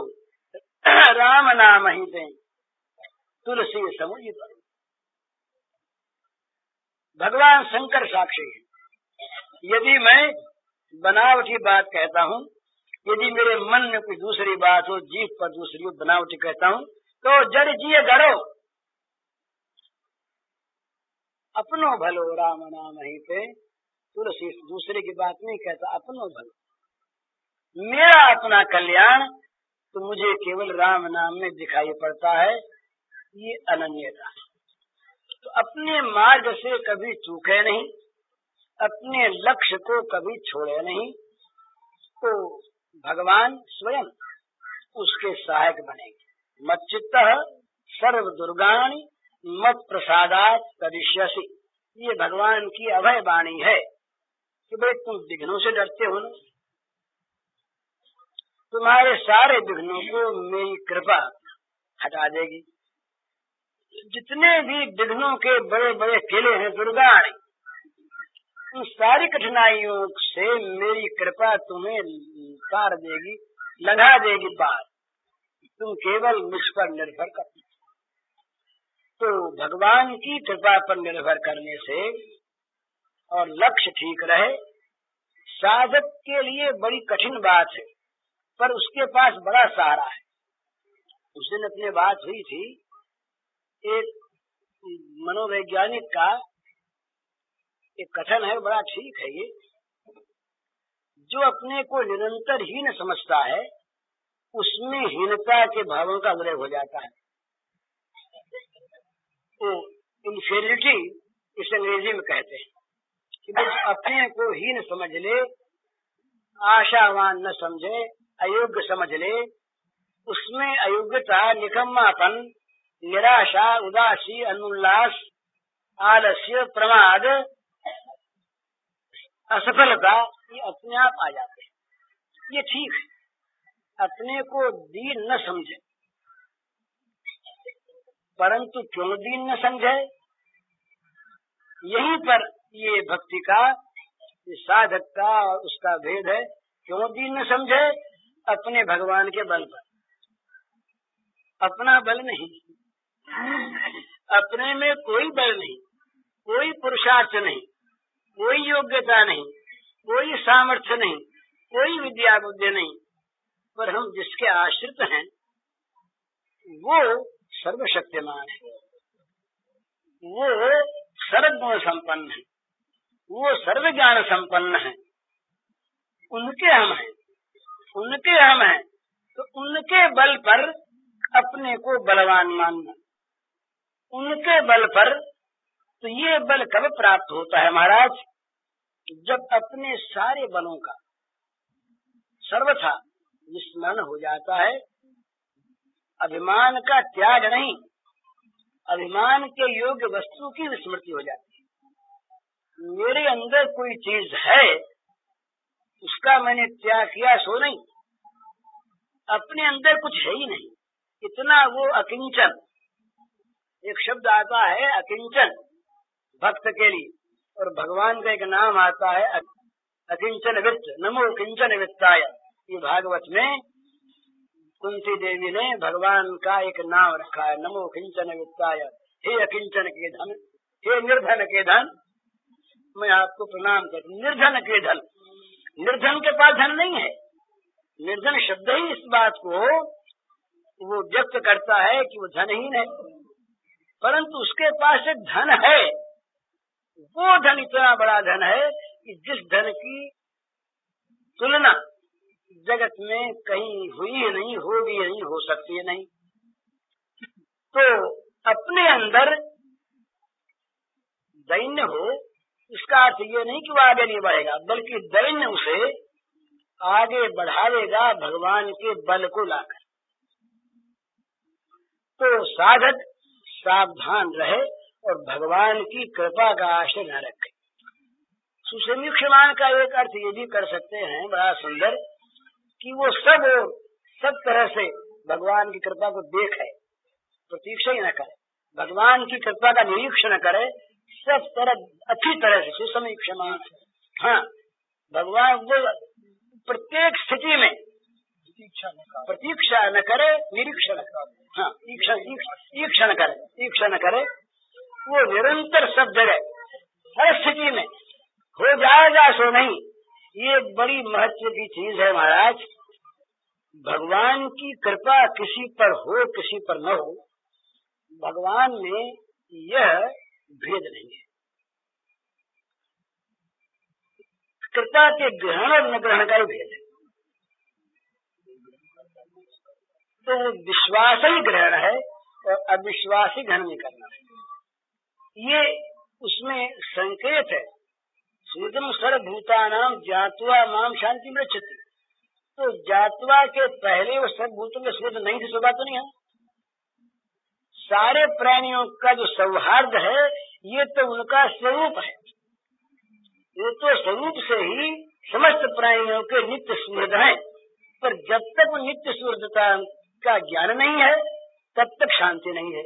राम नाम ही दे, तुलसी समुझ पर। भगवान शंकर साक्षी है। यदि मैं बनावटी बात कहता हूँ, यदि मेरे मन में कोई दूसरी बात हो, जीभ पर दूसरी बनावटी कहता हूँ, तो जड़ जिए डरो, अपनो भलो राम नाम ही पे, तुलसी दूसरे की बात नहीं कहता, अपनो भलो, मेरा अपना कल्याण तो मुझे केवल राम नाम में दिखाई पड़ता है। ये अनन्यता। तो अपने मार्ग से कभी चूके नहीं, अपने लक्ष्य को कभी छोड़े नहीं, तो भगवान स्वयं उसके सहायक बनेंगे। मच्चित्तः सर्व दुर्गाणि मत प्रसादात करिष्यसि, ये भगवान की अभय वाणी है कि भाई तुम विघ्नों से डरते हो ना, तुम्हारे सारे विघ्नों को मेरी कृपा हटा देगी। जितने भी विघ्नों के बड़े बड़े किले हैं दुर्गाणी, उन सारी कठिनाइयों से मेरी कृपा तुम्हें पार देगी, लंघा देगी पार। तुम केवल मुझ पर निर्भर कर। तो भगवान की कृपा पर निर्भर करने से और लक्ष्य ठीक रहे, साधक के लिए बड़ी कठिन बात है, पर उसके पास बड़ा सहारा है। उस दिन अपने बात हुई थी, एक मनोवैज्ञानिक का एक कथन है, बड़ा ठीक है ये, जो अपने को निरंतर हीन समझता है उसमें हीनता के भावों का उदय हो जाता है। तो इंफीरियरिटी इस अंग्रेजी में कहते हैं कि बस अपने को हीन समझ ले, आशावान न समझे, अयोग्य समझ ले, उसमें अयोग्यता, निकम्मापन, निराशा, उदासी, अनुल्लास, आलस्य, प्रमाद, असफलता, ये अपने आप आ जाते हैं। ये ठीक है, अपने को दीन न समझे, परंतु क्यों दीन न समझे, यहीं पर ये भक्ति का, ये साधक का और उसका भेद है। क्यों दीन न समझे? अपने भगवान के बल पर, अपना बल नहीं, अपने में कोई बल नहीं, कोई पुरुषार्थ नहीं, कोई योग्यता नहीं, कोई सामर्थ्य नहीं, कोई विद्या बुद्धि नहीं, पर हम जिसके आश्रित हैं वो सर्वशक्तिमान है, वो सर्वगुण संपन्न है, वो सर्व ज्ञान संपन्न है, उनके हम हैं, उनके हम हैं। तो उनके बल पर अपने को बलवान मानना, उनके बल पर। तो ये बल कब प्राप्त होता है महाराज? जब अपने सारे बलों का सर्वथा विस्मरण हो जाता है, अभिमान का त्याग नहीं, अभिमान के योग्य वस्तु की विस्मृति हो जाती है। मेरे अंदर कोई चीज है, उसका मैंने त्याग किया सो नहीं, अपने अंदर कुछ है ही नहीं, इतना वो अकिंचन। एक शब्द आता है अकिंचन भक्त के लिए, और भगवान का एक नाम आता है अकिंचन वित्त, नमो किंचन वित्ताय। ये भागवत में कुंती देवी ने भगवान का एक नाम रखा है, नमो किंचन वित्ताय। हे अकिंचन के धन, हे निर्धन के धन, मैं आपको प्रणाम करता हूँ। निर्धन के धन, निर्धन के पास धन नहीं है। निर्धन शब्द ही इस बात को वो व्यक्त करता है कि वो धनहीन है, परंतु उसके पास एक धन है। वो धन इतना बड़ा धन है कि जिस धन की तुलना जगत में कहीं हुई ही नहीं, होगी नहीं, हो सकती है नहीं। तो अपने अंदर दैन्य हो, इसका अर्थ ये नहीं कि वो आगे नहीं बढ़ेगा, बल्कि दैन्य उसे आगे बढ़ावेगा भगवान के बल को लाकर। तो साधक सावधान रहे और भगवान की कृपा का आश्रय न रखे। सुसमीक्षमान का एक अर्थ ये भी कर सकते हैं बड़ा सुंदर, कि वो सब तरह से भगवान की कृपा को देखे, प्रतीक्षा ही न करे, भगवान की कृपा का निरीक्षण करे, सब तरह अच्छी तरह से सुसमीक्षमान। हाँ, भगवान वो प्रत्येक स्थिति में प्रतीक्षा न करे, निरीक्षण। हाँ, ईक्षण करे, वो निरंतर सब जगह हर स्थिति में हो जाएगा सो नहीं। ये बड़ी महत्व की चीज है महाराज। भगवान की कृपा किसी पर हो, किसी पर न हो, भगवान में यह भेद नहीं है। कृपा के ग्रहण और न ग्रहण का ही भेद है। तो वो विश्वास ही ग्रहण है और अविश्वास ही ग्रहण नहीं करना है। ये उसमें संकेत है। सुदम सर्वभूतानां ज्ञात्वा माम शांति मृच्छति। तो ज्ञात्वा के पहले वो सर्वभूतों के शुद्ध नहीं थी, सो बात तो नहीं है। सारे प्राणियों का जो सौहार्द है, ये तो उनका स्वरूप है। ये तो स्वरूप से ही समस्त प्राणियों के नित्य सुहृद हैं। पर जब तक वो नित्य सुहृदता का ज्ञान नहीं है, तब तक शांति नहीं है।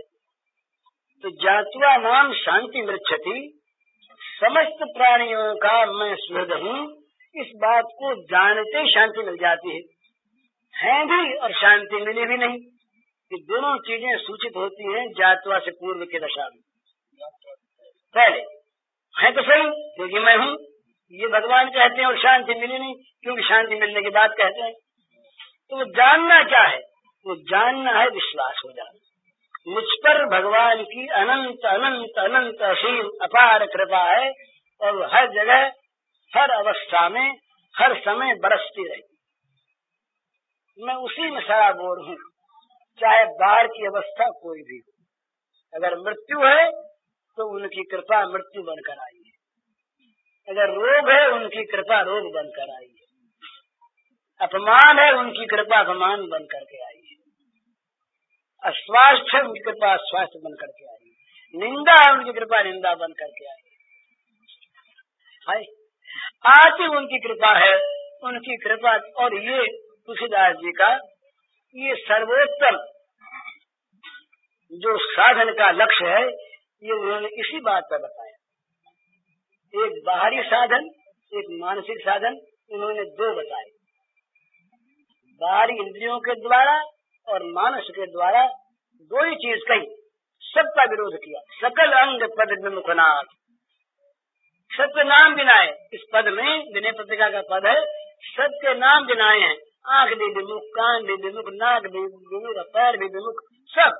तो ज्ञात्वा माम शांति मृच्छति, समस्त प्राणियों का मैं सुहृद हूँ, इस बात को जानते शांति मिल जाती है भी और शांति मिली भी नहीं। कि दोनों चीजें सूचित होती हैं ज्ञात्वा से पूर्व के दशा में। पहले है तो सही क्योंकि मैं हूँ, ये भगवान कहते हैं, और शांति मिली नहीं क्योंकि शांति मिलने की बात कहते हैं। तो वो जानना क्या है? वो जानना है विश्वास हो जाना। मुझ पर भगवान की अनंत अनंत अनंत असीम अपार कृपा है और हर जगह हर अवस्था में हर समय बरसती रही। मैं उसी में सराबोर हूँ, चाहे बाहर की अवस्था कोई भी हो। अगर मृत्यु है तो उनकी कृपा मृत्यु बनकर आई है, अगर रोग है उनकी कृपा रोग बनकर आई है, अपमान है उनकी कृपा अपमान बन करके आई है, अस्वास्थ्य है उनकी कृपा स्वास्थ्य बन करके आई है, निंदा है उनकी कृपा निंदा बन करके आई है। आती उनकी कृपा है, उनकी कृपा। और ये तुलसीदास जी का ये सर्वोत्तम जो साधन का लक्ष्य है, ये उन्होंने इसी बात पर बताया। एक बाहरी साधन, एक मानसिक साधन, उन्होंने दो बताए। बाहरी इंद्रियों के द्वारा और मानस के द्वारा दो ही चीज कही, सबका विरोध किया। सकल अंग पद विमुखनाथ, सबके नाम गिनाए। इस पद में विनय पत्रिका का पद है, सबके नाम गिनाए हैं। आंख भी विमुख, कान भी विमुख, नाक भी विमुख, पैर भी विमुख, सब।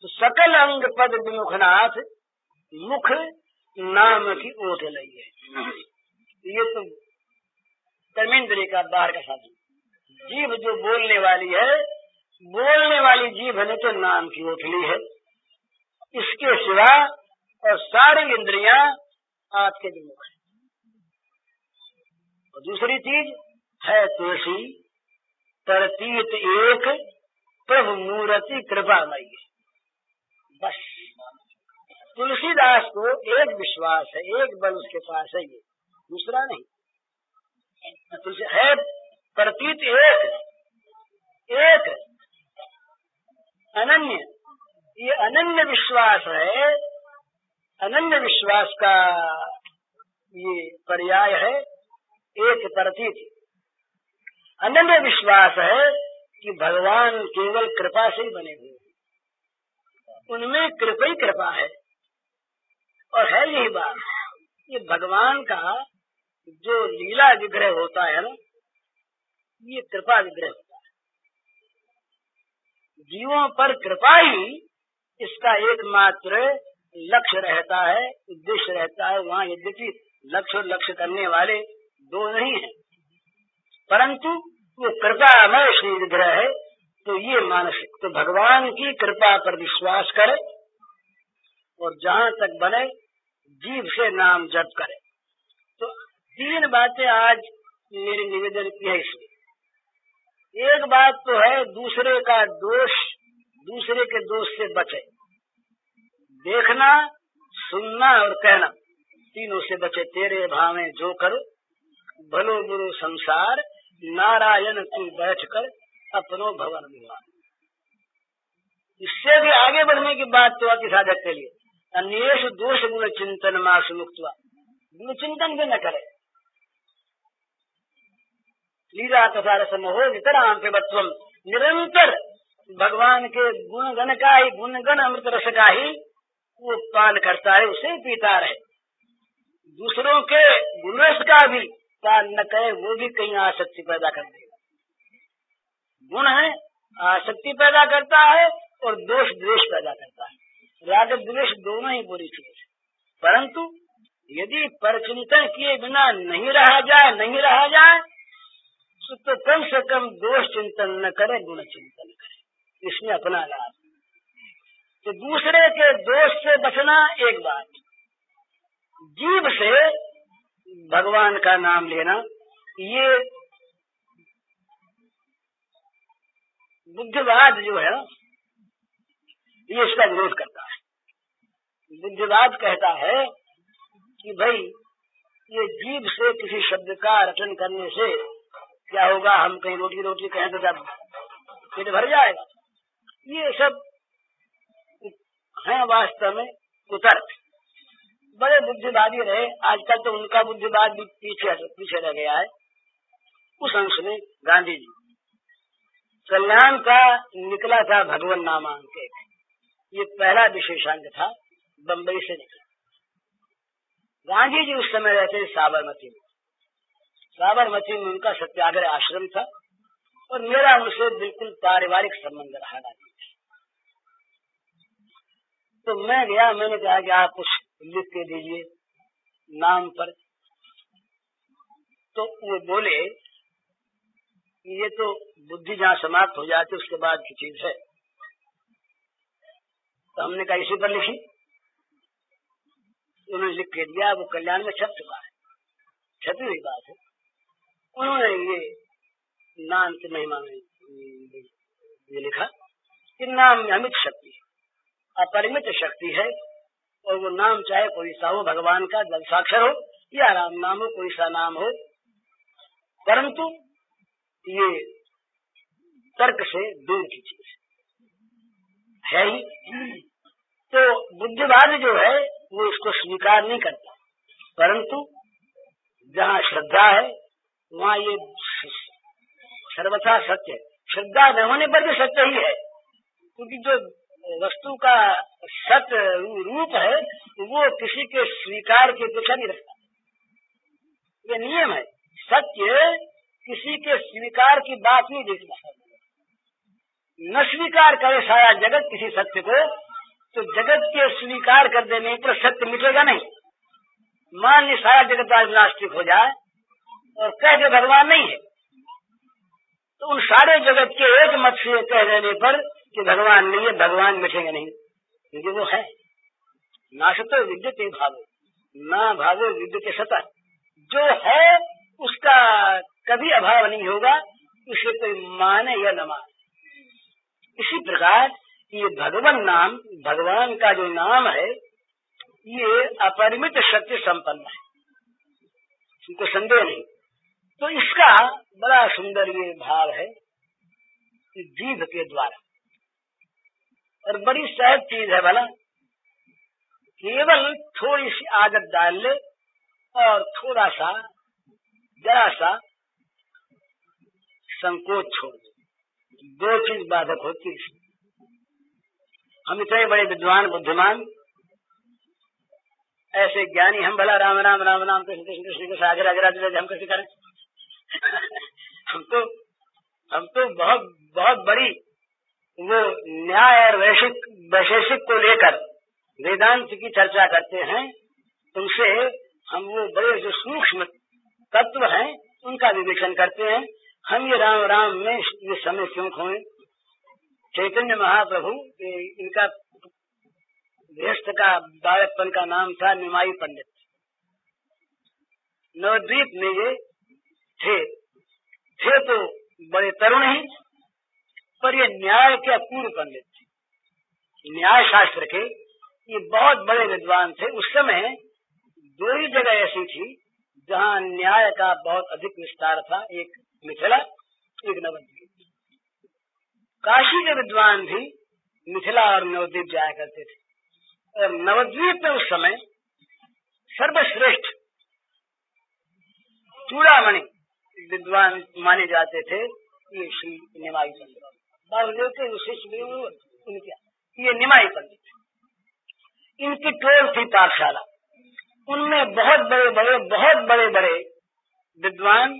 तो सकल अंग पद विमुखनाथ, मुख नाम की ओट लई है। ये तो कर्मेंद्रिय का बाहर का साधन। जीभ जो बोलने वाली है, बोलने वाली जीभ ने तो नाम की ओट ली है। इसके सिवा और सारी इंद्रियां आपके विमुख है। और दूसरी चीज है तुलसी प्रतीत एक प्रभु मूर्ति कृपामयी। बस तुलसीदास को एक विश्वास है, एक बल उसके पास है, ये दूसरा नहीं। तुलसी है प्रतीत एक अनन्य, ये अनन्य विश्वास है। अनन्य विश्वास का ये पर्याय है एक प्रतीत। अनन्य विश्वास है कि भगवान केवल कृपा से ही बने हुए, उनमें कृपा ही कृपा है। और है यही बात, ये भगवान का जो लीला विग्रह होता है ना, ये कृपा विग्रह होता है। जीवों पर कृपा ही इसका एकमात्र लक्ष्य रहता है, उद्देश्य रहता है। वहाँ यद्यपि लक्ष्य और लक्ष्य करने वाले दो नहीं है, परंतु वो कृपामय श्री विग्रह है। तो ये मानसिक तो भगवान की कृपा पर विश्वास करे और जहाँ तक बने जीव से नाम जप करे। तो 3 बातें आज मेरे निवेदन की है इसमें। एक बात तो है दूसरे का दोष, दूसरे के दोष से बचे, देखना, सुनना और कहना, तीनों से बचे। तेरे भावें जो करो, भलो बुरो संसार, नारायण तू बैठ कर अपनो भवन विवाह। इससे भी आगे बढ़ने की बात तो आती साधक के लिए, अन्येष दोष गुण चिंतन मास मुक्त, गुण चिंतन भी न करे। लीला तथा रसमोह नितराम पे बत्वम, निरंतर भगवान के गुणगण का ही, गुणगण अमृत रस का ही वो पान करता है, उसे पीता रहे। दूसरों के गुणरस का भी पान न करे, वो भी कहीं आसक्ति पैदा कर देगा। गुण है, आसक्ति पैदा करता है और दोष द्वेष पैदा करता है। राग द्वेष दोनों ही बुरी चीज है, परंतु यदि परचिंतन किए बिना नहीं रहा जाए तो कम से कम दोष चिंतन न करे, गुण चिंतन करे, इसमें अपना लाभ। तो दूसरे के दोष से बचना एक बात, जीव से भगवान का नाम लेना, ये बुद्धिवाद जो है ये इसका विरोध करता है। बुद्धिवाद कहता है कि भाई ये जीव से किसी शब्द का रटन करने से क्या होगा, हम कहीं रोटी कहें तो जब पेट भर जाएगा। ये सब है वास्तव में कुतर्क। बड़े बुद्धिवादी रहे, आजकल तो उनका बुद्धिवाद भी पीछे रह गया है। उस अंश में गांधी जी कल्याण का निकला था भगवान नामांक, ये पहला विशेषांक था, बम्बई से निकला। गांधी जी उस समय रहते साबरमती में। साबरमती में उनका सत्याग्रह आश्रम था और मेरा उनसे बिल्कुल पारिवारिक संबंध रहा गांधी जी। तो मैं गया, मैंने कहा कि आप कुछ लिख के दीजिए नाम पर। तो वो बोले ये तो बुद्धि जहाँ समाप्त हो जाती उसके बाद की चीज है। तो हमने कहा इसी पर लिखी। उन्होंने लिख के दिया, वो कल्याण में छप चुका है, छपी हुई बात है। उन्होंने ये नाम की महिमा में ये लिखा कि नाम में अमित शक्ति है, अपरिमित शक्ति है, और वो नाम चाहे कोई सा हो, भगवान का जलसाक्षर हो या राम नाम हो, कोई सा नाम हो, परंतु ये तर्क से दूर की चीज है ही। तो बुद्धिवाद जो है वो इसको स्वीकार नहीं करता, परंतु जहाँ श्रद्धा है वहाँ ये सर्वथा सत्य है। श्रद्धा न होने पर भी सत्य ही है, क्योंकि जो वस्तु का सत्य रूप है वो किसी के स्वीकार की अपेक्षा नहीं रखता। ये नियम है, सत्य किसी के स्वीकार की बात नहीं देखता। न स्वीकार करे सारा जगत किसी सत्य को, तो जगत के स्वीकार कर देने पर सत्य मिटेगा नहीं। मान ली सारा जगत आज नास्तिक हो जाए और कह दे भगवान नहीं है, तो उन सारे जगत के एक मत से कह देने पर कि भगवान नहीं है, भगवान मिटेंगे नहीं, क्योंकि वो है। नासतो विद्यते भावो, ना भावो विद्यते सता। जो है उसका कभी अभाव नहीं होगा, उसे कोई माने या न माने। इसी प्रकार ये भगवान नाम, भगवान का जो नाम है ये अपरिमित शक्ति संपन्न है, इनको संदेह नहीं। तो इसका बड़ा सुंदर ये भाव है कि जीभ के द्वारा, और बड़ी सहज चीज है भला, केवल थोड़ी सी आदत डाल ले और थोड़ा सा जरा सा संकोच छोड़ दे, दो चीज बाधक होती है। हम इतने बड़े विद्वान बुद्धिमान ऐसे ज्ञानी, हम भला राम राम राम राम कृष्ण कृष्ण कृष्ण के सागर अगर हम कैसे करें? हम तो बहुत बहुत बड़ी वो न्याय और वैशेषिक को लेकर वेदांत की चर्चा करते हैं, उनसे हम वो बड़े जो सूक्ष्म तत्व हैं उनका विवेचन करते हैं। हम ये राम राम में ये समय क्यों खोएं। चैतन्य महाप्रभु इनका गृहस्थ का बालकपन का नाम था निमाई पंडित। नवद्वीप में ये थे तो बड़े तरुण ही, पर ये न्याय के अपूर्व पंडित थे। न्याय शास्त्र के ये बहुत बड़े विद्वान थे। उस समय दो ही जगह ऐसी थी जहाँ न्याय का बहुत अधिक विस्तार था, एक मिथिला, एक नवद्वीप। काशी के विद्वान भी मिथिला और नवद्वीप जाया करते थे, और नवद्वीप में उस समय सर्वश्रेष्ठ चूड़ामणि विद्वान माने जाते थे ये श्री निमाई पंडित। बाबूदेव के विशेष ये निमाई पंडित, इनकी टोल थी पाठशाला। उनमें बहुत बड़े बड़े विद्वान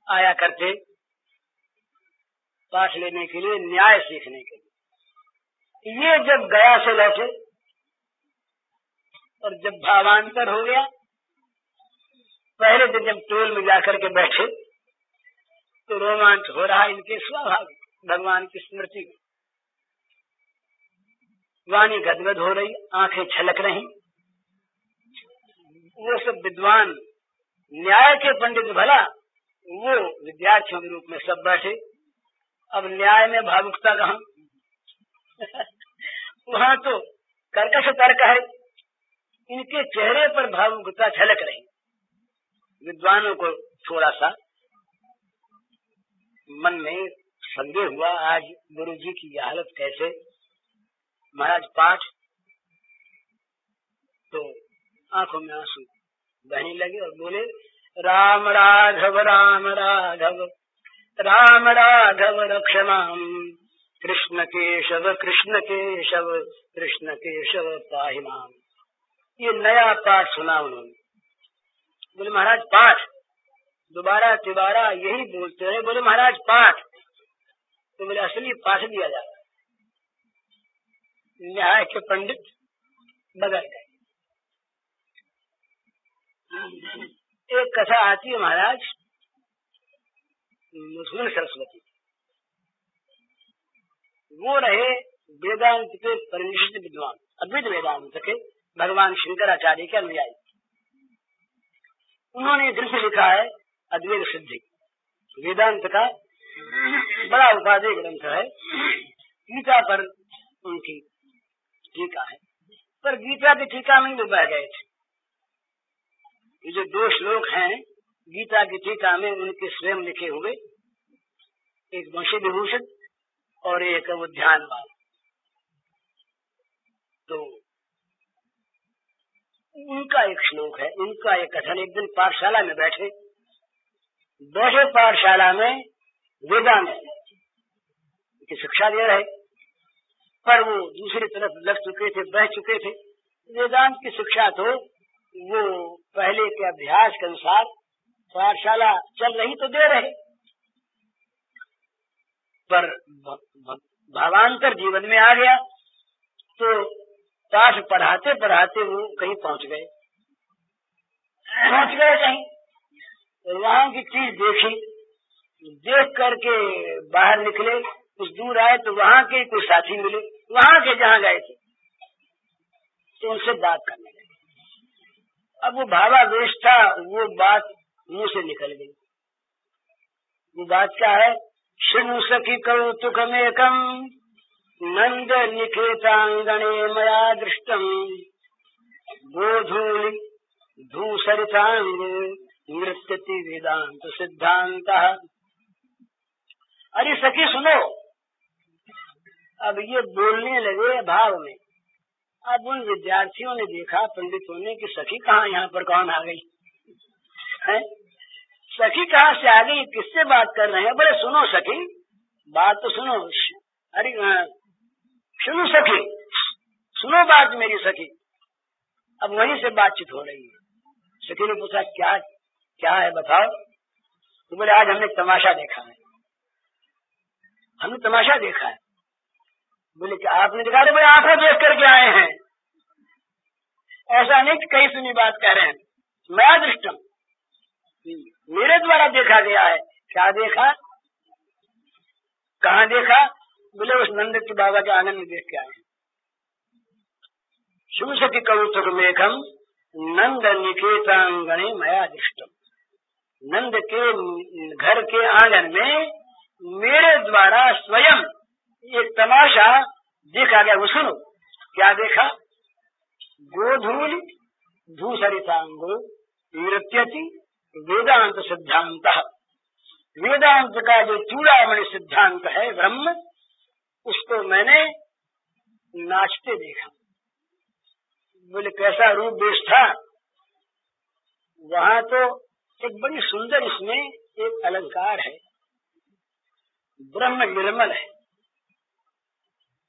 आया करते पाठ लेने के लिए, न्याय सीखने के लिए। ये जब गया से लौटे और जब भावांतर हो गया, पहले दिन जब टोल में जाकर के बैठे तो रोमांच हो रहा इनके स्वाभाविक भगवान की स्मृति में। वाणी गदगद हो रही, आंखें छलक रही। वो सब विद्वान न्याय के पंडित भला वो विद्यार्थियों के रूप में सब बैठे। अब न्याय में भावुकता कहाँ वहाँ तो कर्कश तर्क है। इनके चेहरे पर भावुकता झलक रही। विद्वानों को थोड़ा सा मन में संदेह हुआ, आज गुरु जी की हालत कैसे। महाराज पाठ तो आंखों में आंसू बहने लगे और बोले, राम राघव राम राघव राम राघव रक्षमाम, कृष्ण केशव कृष्ण केशव कृष्ण केशव पाहि माम। ये नया पाठ सुना उन्होंने। बोले महाराज पाठ, दोबारा तिबारा यही बोलते रहे। बोले महाराज पाठ, तो बोले असली पाठ दिया जा रहा है। न्याय के पंडित बदल गए। एक कथा आती है महाराज, मुस्लिम सरस्वती, वो रहे वेदांत के परिनिष्ठ विद्वान, अद्वैत वेदांत के भगवान शंकराचार्य के अनुयायी। उन्होंने ग्रंथ लिखा है अद्वैत सिद्धि, वेदांत का बड़ा उपादेय ग्रंथ है। गीता पर उनकी टीका है, पर गीता की टीका में वो बह गए थे। ये जो दो श्लोक हैं गीता की टीका में उनके स्वयं लिखे हुए, एक वंशी विभूषण और एक वो ध्यानवाद, तो उनका एक श्लोक है, उनका एक कथन। एक दिन पाठशाला में बैठे पाठशाला में वेदांत की शिक्षा दे रहे, पर वो दूसरी तरफ लग चुके थे, बह चुके थे। वेदांत की शिक्षा तो वो पहले के अभ्यास के अनुसार पाठशाला चल रही तो दे रहे, पर भावांतर जीवन में आ गया तो पाठ पढ़ाते पढ़ाते वो कहीं पहुंच गए कहीं, वहां की चीज देखी, देख करके बाहर निकले, कुछ दूर आए तो वहां के कुछ साथी मिले, वहां के जहाँ गए थे तो उनसे बात करने लगे। अब वो भावावेश था, वो बात मुंह से निकल गई। वो बात क्या है? शृणु सखी कौतुकमेकम नंद निकेतांगणे मया दृष्टम, गोधूलि धूसरितांग नृत्यति वेदांत सिद्धांत। अरे सखी सुनो। अब ये बोलने लगे भाव में। अब उन विद्यार्थियों ने देखा, पंडितों ने, कि सखी कहाँ, यहाँ पर कौन आ गई है? सखी कहाँ से आ गई? किससे बात कर रहे हैं? बोले सुनो सखी, बात तो सुनो। अरे सुनो सखी, सुनो बात मेरी सखी। अब वहीं से बातचीत हो रही है। सखी ने पूछा क्या क्या है बताओ। तो बोले आज हमने तमाशा देखा है, हमने तमाशा देखा है। बोले कि आपने दिखा रहे बोले आंखों देख करके आए हैं, ऐसा नहीं कि कहीं सुनी बात कह रहे हैं। मैं दृष्टम, मेरे द्वारा देखा गया है। क्या देखा, कहाँ देखा? बोले उस नंद के बाबा के आनंद देख के आए। शुभसति कौतुक मेघम नंद निकेतांगणे मया दृष्टम, नंद के घर के आंगन में मेरे द्वारा स्वयं एक तमाशा देखा गया। वो सुनो क्या देखा? गोधूल धूसरितांगो नृत्यति वेदांत सिद्धांत, वेदांत का जो चूड़ामणि सिद्धांत है ब्रह्म, उसको मैंने नाचते देखा। बोले कैसा रूप देश था? वहाँ तो एक बड़ी सुंदर, इसमें एक अलंकार है, ब्रह्म निर्मल है,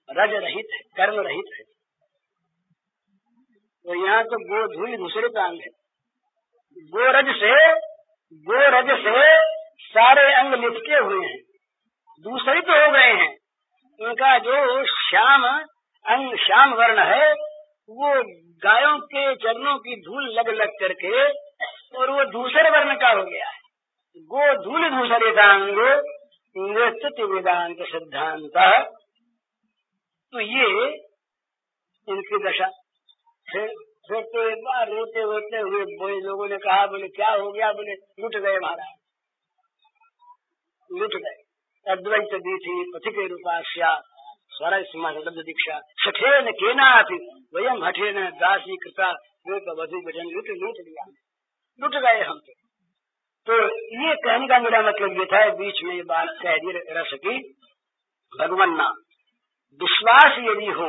रज रहित है, कर्म रहित है। तो यहाँ तो गोधूल दूसरे अंग है। गोरज से सारे अंग लिपटे हुए हैं, दूसरे तो हो गए हैं। उनका जो श्याम अंग, श्याम वर्ण है, वो गायों के चरणों की धूल लग लग करके और वो दूसरे वर्ण का हो गया है। गोधूल दूसरे अंगो नृत्य वेदांत सिद्धांत। तो ये इनकी दशा। फिर तो एक बार रोते रोते हुए बोले, लोगों ने कहा बोले क्या हो गया? बोले लुट गए महाराज, लुट गए। अद्वैत दीथी पथिके रूपास्या स्वर लब्ध दीक्षा सठेन केनापि वयम हठेन दासी कृता वधु भजन लुट लिया, लुट गए हम तो ये कहने का मेरा मतलब ये था, बीच में ये बात कह दी रह सकी। भगवान नाम विश्वास यदि हो,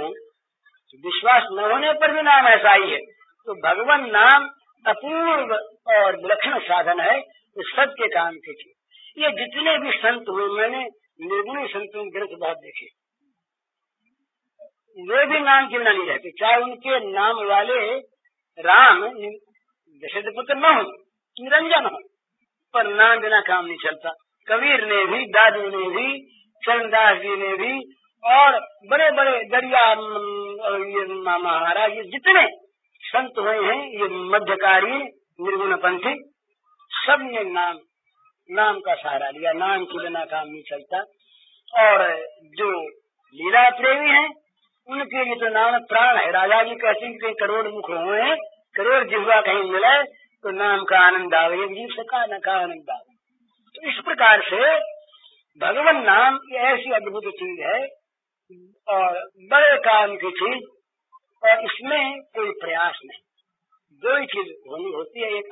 विश्वास न होने पर भी नाम ऐसा ही है, तो भगवान नाम अपूर्व और विलक्षण साधन है इस सबके काम के लिए। ये जितने भी संत हुए, मैंने निर्गुणी संतों के ग्रंथ बहुत देखे, वे भी नाम के बिना नहीं रहते। चाहे उनके नाम वाले राम दशरथ पुत्र न हो, निरंजन हो, पर नाम बिना काम नहीं चलता। कबीर ने भी, दादू ने भी, चरणदास जी ने भी, और बड़े बड़े दरिया महाराज, ये जितने संत हुए हैं, ये मध्यकारी निर्गुणपंथी, सब ने नाम का सहारा लिया। नाम के बिना काम नहीं चलता। और जो लीला प्रेमी हैं, उनके लिए तो नाम प्राण है। राजा जी कहते हैं कि करोड़ मुख हुए हैं, करोड़ जिह्वा कहीं मिले तो नाम का आनंद आवे, एक जीव से का न का आनंद आवे। तो इस प्रकार से भगवान नाम ऐसी अद्भुत चीज है और बड़े काम की चीज, और इसमें कोई प्रयास नहीं। दो ही चीज होनी होती है, एक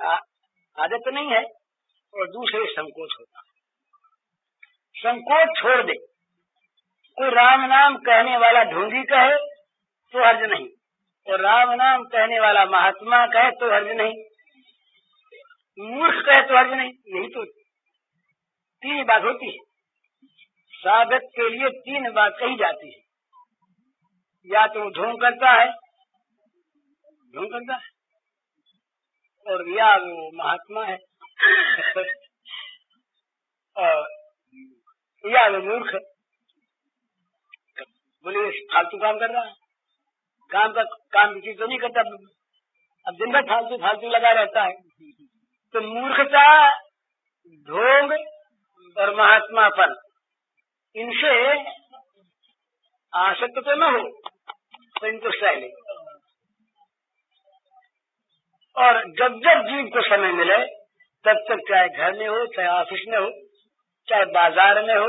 आदत नहीं है और दूसरे संकोच होता है। संकोच छोड़ दे। कोई राम नाम कहने वाला ढोंगी कहे तो हर्ज नहीं, और राम नाम कहने वाला महात्मा कहे तो हर्ज नहीं, मूर्ख कहे तो हर्ज नहीं। यही तो तीन बात होती है। साधक के लिए तीन बात कही जाती है, या तो ढोंग करता है, और या वो महात्मा है और या वो मूर्ख है। बोले फालतू काम कर रहा है, काम की चीज तो नहीं करता, अब दिन भर फालतू लगा रहता है। तो मूर्खता, ढोंग और महात्मापन, इनसे आसक्त तो न हो, तो इनको सह ले। और जब जब जीव को समय मिले तब तक, चाहे घर में हो, चाहे ऑफिस में हो, चाहे बाजार में हो,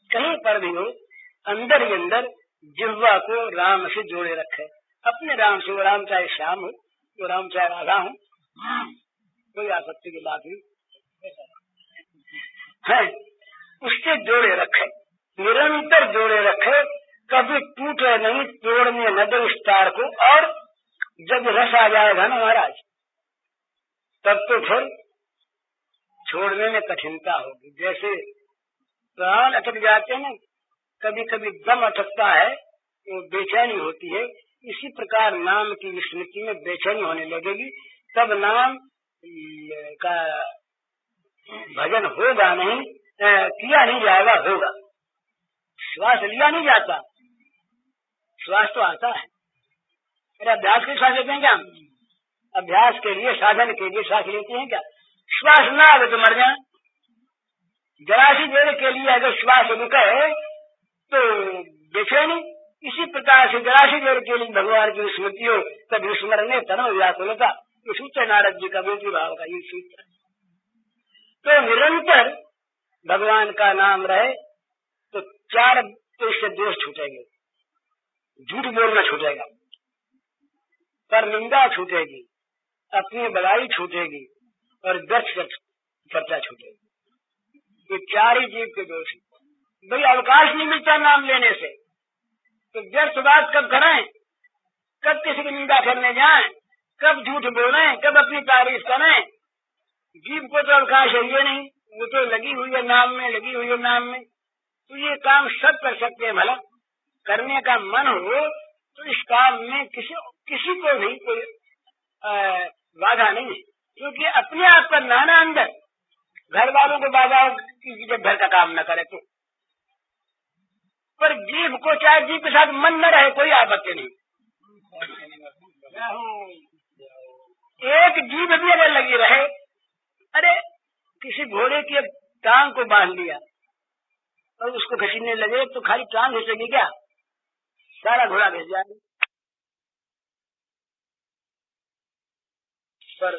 कहीं पर भी हो, अंदर ही अंदर जिह्वा को राम से जोड़े रखे। अपने राम से, वो राम चाहे श्याम हो, वो राम चाहे राधा हो, कोई आपत्ति की बात नहीं है, उससे जोड़े रखे, निरंतर जोड़े रखे, कभी टूटे नहीं, तोड़ने न दे उस तार को। और जब रस आ जाएगा ना महाराज, तब तो फिर छोड़ने में कठिनता होगी। जैसे प्राण अटक जाते हैं ना, कभी कभी दम अटकता है, वो बेचैनी होती है, इसी प्रकार नाम की स्मृति में बेचैनी होने लगेगी, तब नाम का भजन होगा नहीं, किया नहीं जाएगा, होगा। श्वास लिया नहीं जाता, श्वास तो आता है। अरे अभ्यास के श्वास लेते हैं क्या? अभ्यास के लिए, साधन के लिए श्वास लेते हैं क्या? श्वास ना आवे तो मर जाए। जरा सी देर के लिए अगर श्वास रुके तो देखे नहीं। इसी प्रकार से जरा सी देर के लिए भगवान की स्मृति हो तब स्मरण तन व्याकुलता, ये सूत्र नारद जी का बेटी भाव का ये सूत्र। तो निरंतर भगवान का नाम रहे तो चार तो इससे दोष छूटेंगे। झूठ बोलना छूटेगा, पर निंदा छूटेगी, अपनी बड़ाई छूटेगी और व्यर्थ चर्चा छूटेगी। ये चार ही जीव के दोष। भाई अवकाश नहीं मिलता नाम लेने से, तो व्यर्थ बात कब करें, कब किसी की निंदा करने जाएं, कब झूठ बोलें, कब अपनी तारीफ करें। जीव को तो अवकाश है ये नहीं, वो तो लगी हुई है नाम में, लगी हुई है नाम में। तो ये काम सब कर सकते हैं। भला करने का मन हो तो इस काम में किसी को भी कोई बाधा नहीं है, क्योंकि अपने आप का नाना अंदर घर वालों को बाधा की जब घर का काम न करे तो। पर जीव को चाहे जीव के साथ मन न रहे कोई आपत्ति नहीं। एक जीव भी अगर लगी रहे, अरे किसी घोड़े की टांग को बांध लिया और उसको घसीटने लगे तो खाली टांग घिसेगी क्या? सारा घोड़ा घिस जाएगा। पर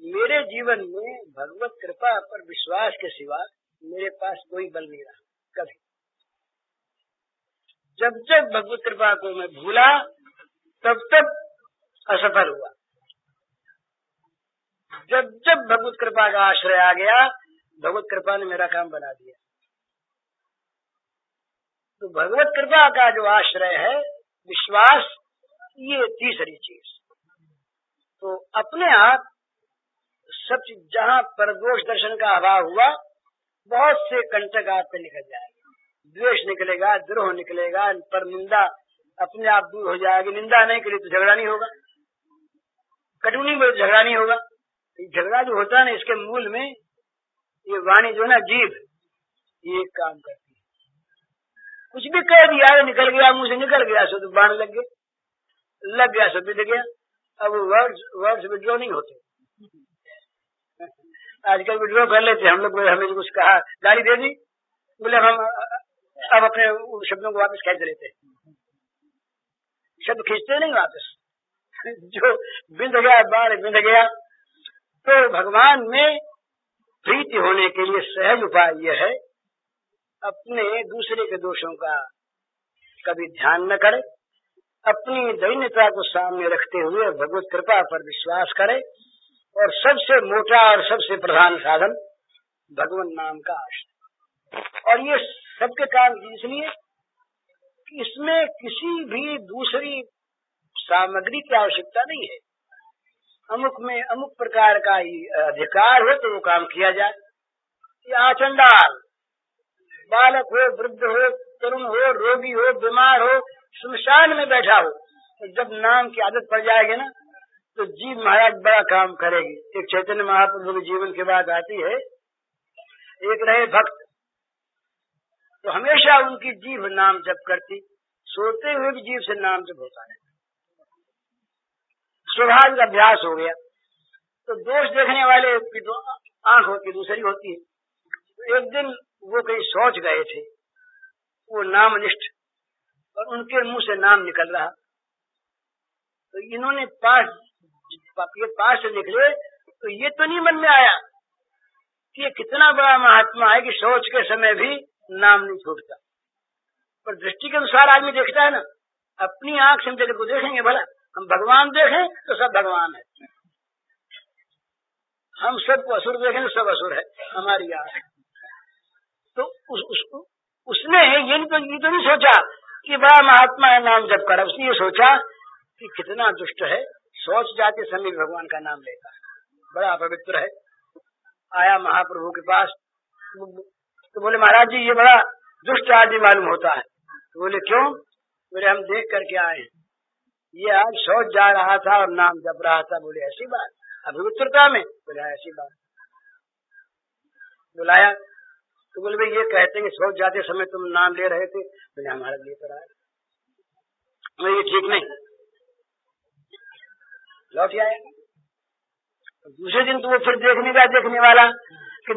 मेरे जीवन में भगवत कृपा पर विश्वास के सिवा मेरे पास कोई बल नहीं रहा कभी। जब जब भगवत कृपा को मैं भूला तब तब असफल हुआ। जब जब भगवत कृपा का आश्रय आ गया, भगवत कृपा ने मेरा काम बना दिया। तो भगवत कृपा का जो आश्रय है विश्वास, ये तीसरी चीज। तो अपने आप सब चीज, जहाँ परदोष दर्शन का अभाव हुआ, बहुत से कंटक आपसे निकल जाएगा। द्वेष निकलेगा, द्रोह निकलेगा, पर निंदा अपने आप दूर हो जाएगी। निंदा नहीं करी तो झगड़ा नहीं होगा, कटुनी में झगड़ा नहीं होगा। झगड़ा जो होता है ना, इसके मूल में ये वाणी जो है ना, जीभ, ये काम करती है। कुछ भी कह दिया, निकल गया मुंह से, निकल गया सो तो बाण लग गया सो बिध गया। अब वर्ड्स विड्रॉ नहीं होते। आजकल विड्रॉ कर लेते हम लोग। हमें कुछ कहा, गाली दे दी, बोले हम अब अपने शब्दों को वापस खींच लेते। शब्द खींचते नहीं वापस, जो बिंद गया बाण बिंद गया। तो भगवान में प्रीति होने के लिए सहज उपाय यह है, अपने दूसरे के दोषों का कभी ध्यान न करे, अपनी दैन्यता को सामने रखते हुए भगवत कृपा पर विश्वास करे। और सबसे मोटा और सबसे प्रधान साधन भगवान नाम का आश्रय। और ये सबके काम इसलिए कि इसमें किसी भी दूसरी सामग्री की आवश्यकता नहीं है। अमुक में अमुक प्रकार का ही अधिकार हो तो वो काम किया जाए। ये आचंडाल बालक हो, वृद्ध हो, तरुण हो, रोगी हो, बीमार हो, श्मशान में बैठा हो, तो जब नाम की आदत पड़ जाएगी ना, तो जीव महाराज बड़ा काम करेगी। एक चैतन्य महाप्रभु के जीवन की बात आती है। एक रहे भक्त, तो हमेशा उनकी जीभ नाम जप करती, सोते हुए भी जीभ से नाम जप होता है। स्वभाव का अभ्यास हो गया। तो दोष देखने वाले की तो आंख होती, दूसरी होती है। तो एक दिन वो कहीं सोच गए थे, वो नामनिष्ठ, और उनके मुंह से नाम निकल रहा। तो इन्होंने पास से निकले, तो ये तो नहीं मन में आया कि ये कितना बड़ा महात्मा है कि सोच के समय भी नाम नहीं छूटता। पर दृष्टि के अनुसार आदमी देखता है ना, अपनी आंख से हम जगत को देखेंगे। भला हम भगवान देखें तो सब भगवान है, हम सबको असुर देखें तो सब असुर है हमारी आंख। तो उसने ये तो नहीं सोचा कि बड़ा महात्मा है नाम जप कर, उसने ये सोचा कि कितना दुष्ट है, सोच जाते समय भगवान का नाम लेता है, बड़ा अपवित्र है। आया महाप्रभु के पास, तो बोले महाराज जी ये बड़ा दुष्ट आदमी मालूम होता है। तो बोले क्यों? बोले हम देख करके आए, ये आज सोच जा रहा था और नाम जप रहा था। बोले ऐसी बात, अपवित्रता में? बोले ऐसी बात। बुलाया तो बोले भाई ये कहते हैं कि सोच जाते समय तुम नाम ले रहे थे। बोले हमारा लिए तो रहा। ये ठीक नहीं, लौट आया। दूसरे दिन तो वो फिर देखने का देखने वाला कि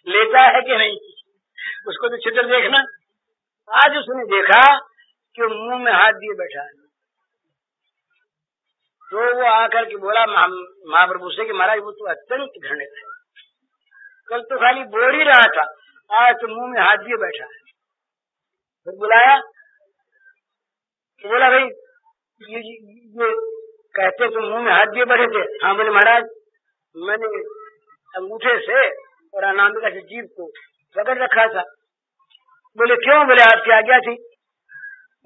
लेता है कि नहीं, उसको तो चित्र देखना। आज उसने देखा कि मुंह में हाथ दिए बैठा है, तो वो आकर के बोला महाप्रभु से कि महाराज वो तो अत्यंत घृणित है, कल तो खाली बोल ही रहा था, आज तो मुंह में हाथ दिए बैठा है। फिर बुलाया तो बोला भाई ये कहते तो मुंह में हाथ दिए बैठे थे। हाँ, बोले महाराज मैंने अंगूठे से और अनामिका से जीभ को पकड़ रखा था। बोले क्यों? बोले आपकी आज्ञा थी।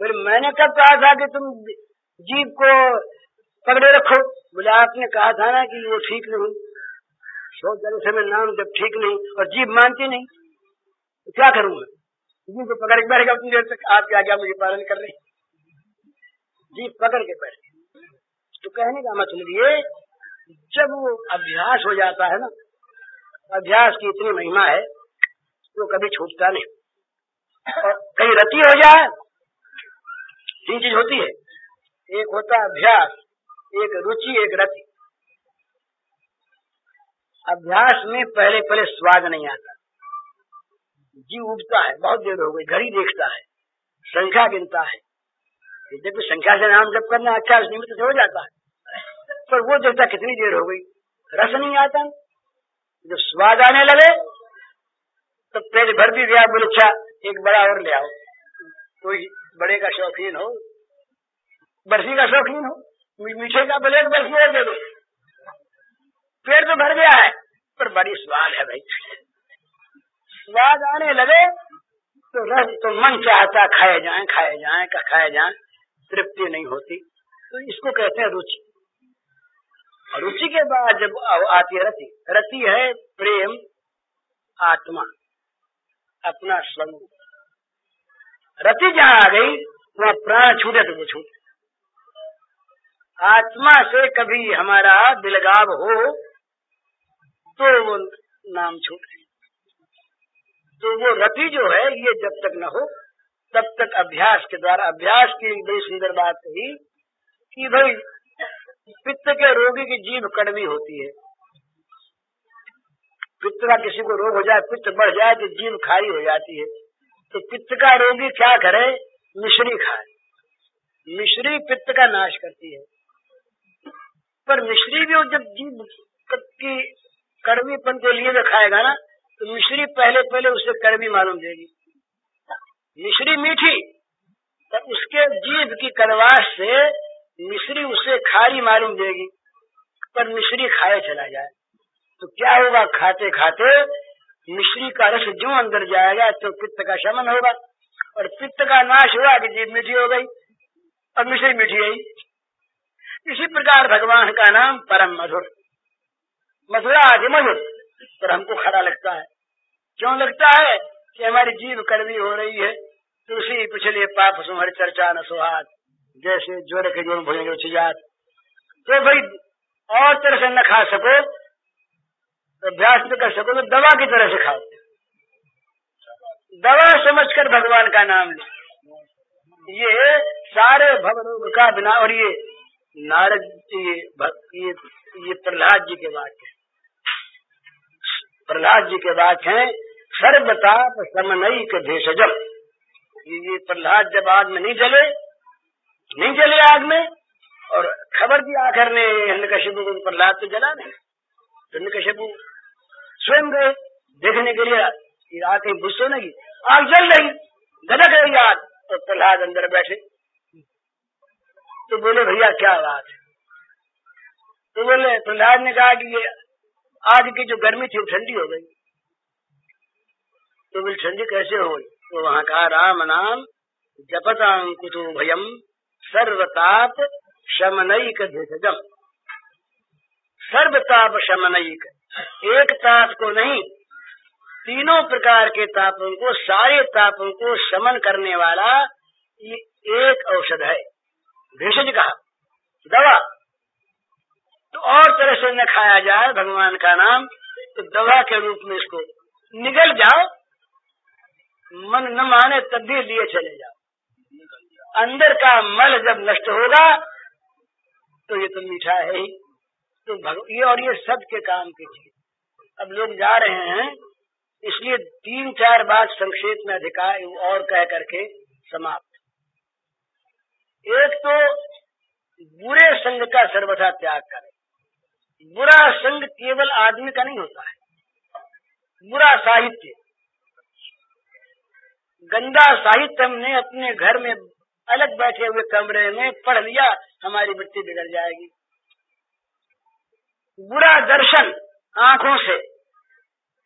बोले मैंने कब कहा था कि तुम जीभ को पकड़े रखो? बोले आपने कहा था ना कि वो ठीक नहीं, 100 तरह से मैं नाम जब ठीक नहीं और जीभ मानती नहीं तो क्या करूंगा? जीभ को पकड़ के बैठेगा उतनी देर तक, आपकी आज्ञा मुझे पालन कर रही, जीभ पकड़ के बैठ। तो कहने का मतलब ये, जब वो अभ्यास हो जाता है ना, अभ्यास की इतनी महिमा है वो कभी छूटता नहीं। और कहीं रति हो जाए, 3 चीज होती है, एक होता है अभ्यास, एक रुचि, एक रति। अभ्यास में पहले पहले स्वाद नहीं आता, जी उठता है, बहुत देर हो गई, घड़ी देखता है, संख्या गिनता है। जब संख्या से नाम जब करना अच्छा निमित्त से हो जाता है, पर वो देखता कितनी देर हो गई, रस नहीं आता। जब स्वाद आने लगे तो पेट भर भी गया, बोले अच्छा एक बड़ा और ले आओ। कोई बड़े का शौकीन हो, बर्फी का शौकीन हो, मीठे का, बोले एक बर्फी और दे दो। पेट तो भर गया है पर बड़ी स्वाद है भाई। स्वाद आने लगे तो रस, तो मन चाहता खाए जाएं खाए जाएं खाए जाएं, तृप्ति नहीं होती। तो इसको कहते हैं रुचि। और रुचि के बाद जब आती है रति, रति है प्रेम, आत्मा, अपना स्वरूप। रति जहाँ आ गई वहाँ प्राण छूटे तो वो छूटे। आत्मा से कभी हमारा दिलगाव हो तो वो नाम छूटे। तो वो रति जो है ये जब तक न हो तब तक अभ्यास के द्वारा, अभ्यास की बड़ी सुंदर बात कही कि भाई पित्त के रोगी की जीभ कड़वी होती है। पित्त का किसी को रोग हो जाए, पित्त बढ़ जाए तो जीभ खारी हो जाती है। तो पित्त का रोगी क्या करे? मिश्री खाए। मिश्री पित्त का नाश करती है, पर मिश्री भी जब जीभ की कड़वीपन के लिए खाएगा ना तो मिश्री पहले पहले उसे कड़वी मालूम देगी। मिश्री मीठी तो उसके जीभ की कड़वाहट से मिश्री उसे खारी मालूम देगी। पर मिश्री खाए चला जाए तो क्या होगा? खाते खाते मिश्री का रस जो अंदर जाएगा तो पित्त का शमन होगा, और पित्त का नाश हुआ कि जीभ मीठी हो गई और मिश्री मीठी आई। इसी प्रकार भगवान का नाम परम मधुर, मधुरा आदि मधुर, पर हमको खरा लगता है। क्यों लगता है? कि हमारी जीभ कड़वी हो रही है। तुलसी पिछले पाप सुमर चर्चा न सुहात, जैसे ज्वर के जो भोजन रुचि जात। तो भाई और तरह से न खा सको, अभ्यास न कर सको तो दवा की तरह से खाओ। दवा समझकर भगवान का नाम ले। ये सारे भवरोग का बिना। और ये नारद ये प्रहलाद जी के वाक्य, प्रहलाद जी के वाक्य हैं, सर्वताप समनैक भेषजम। ये प्रहलाद जब आग में नहीं जले आग में, और खबर दी आखिर ने हिरण्यकशिपु को, प्रहलाद तो जला नहीं। हिरण्यकशिपु स्वयं गए देखने के लिए, आग कहीं बुझ तो नहीं, आग जल रही, धधक रही आग, और प्रहलाद अंदर बैठे। तो बोले भैया क्या बात है? तो बोले, प्रहलाद ने कहा कि ये आज की जो गर्मी थी वो ठंडी हो गई। तो बोले ठंडी कैसे हो गई? तो वहां कहा राम नाम जपतांकुतो भयम सर्वताप शमनैक भेषजम। सर्वताप शमनैक, एक ताप को नहीं, तीनों प्रकार के तापों को, सारे तापों को शमन करने वाला ये एक औषध है। भेषज कहा दवा। तो और तरह से न खाया जाए भगवान का नाम तो दवा के रूप में इसको निगल जाओ, मन न माने तब भी लिए चले जाओ। अंदर का मल जब नष्ट होगा तो ये तो मीठा है ही। तो ये और ये सबके काम की चीज। अब लोग जा रहे हैं, इसलिए 3-4 बात संक्षेप में अधिकार और कह करके समाप्त। एक तो बुरे संग का सर्वथा त्याग करें। बुरा संग केवल आदमी का नहीं होता है, बुरा साहित्य, गंदा साहित्य हमने अपने घर में अलग बैठे हुए कमरे में पढ़ लिया, हमारी वृत्ति बिगड़ जाएगी। बुरा दर्शन आंखों से,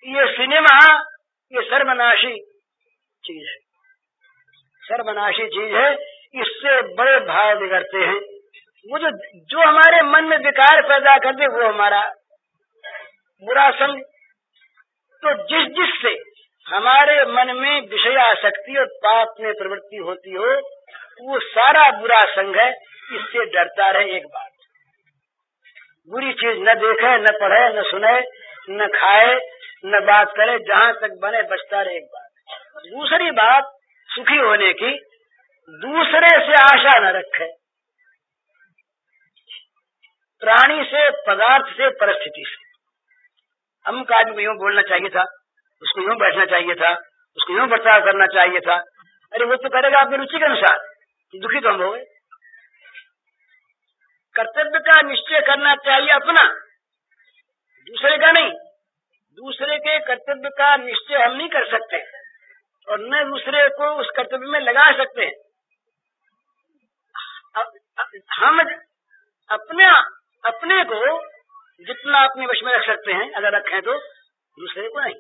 ये सिनेमा, ये सर्वनाशी चीज है, सर्वनाशी चीज है। इससे बड़े भाव बिगड़ते हैं। वो जो हमारे मन में विकार पैदा कर दे वो हमारा बुरा संग। तो जिससे हमारे मन में विषयासक्ति और पाप में प्रवृत्ति होती हो, वो सारा बुरा संग है। इससे डरता रहे। एक बात, बुरी चीज न देखे, न पढ़े, न सुने, न खाए, न बात करे, जहां तक बने बचता रहे। एक बात। दूसरी बात सुखी होने की, दूसरे से आशा न रखे। प्राणी से, पदार्थ से, परिस्थिति से। अमुक आदमी को यूं बोलना चाहिए था, उसको यूं बैठना चाहिए था, उसको यूं बर्ताव करना चाहिए था। अरे वो तो करेगा आपकी रुचि के अनुसार, दुखी तो हम हो गए। कर्तव्य का निश्चय करना चाहिए अपना, दूसरे का नहीं। दूसरे के कर्तव्य का निश्चय हम नहीं कर सकते और न दूसरे को उस कर्तव्य में लगा सकते हैं। हम अपने को जितना अपने वश में रख सकते हैं, अगर रखें तो दूसरे को नहीं,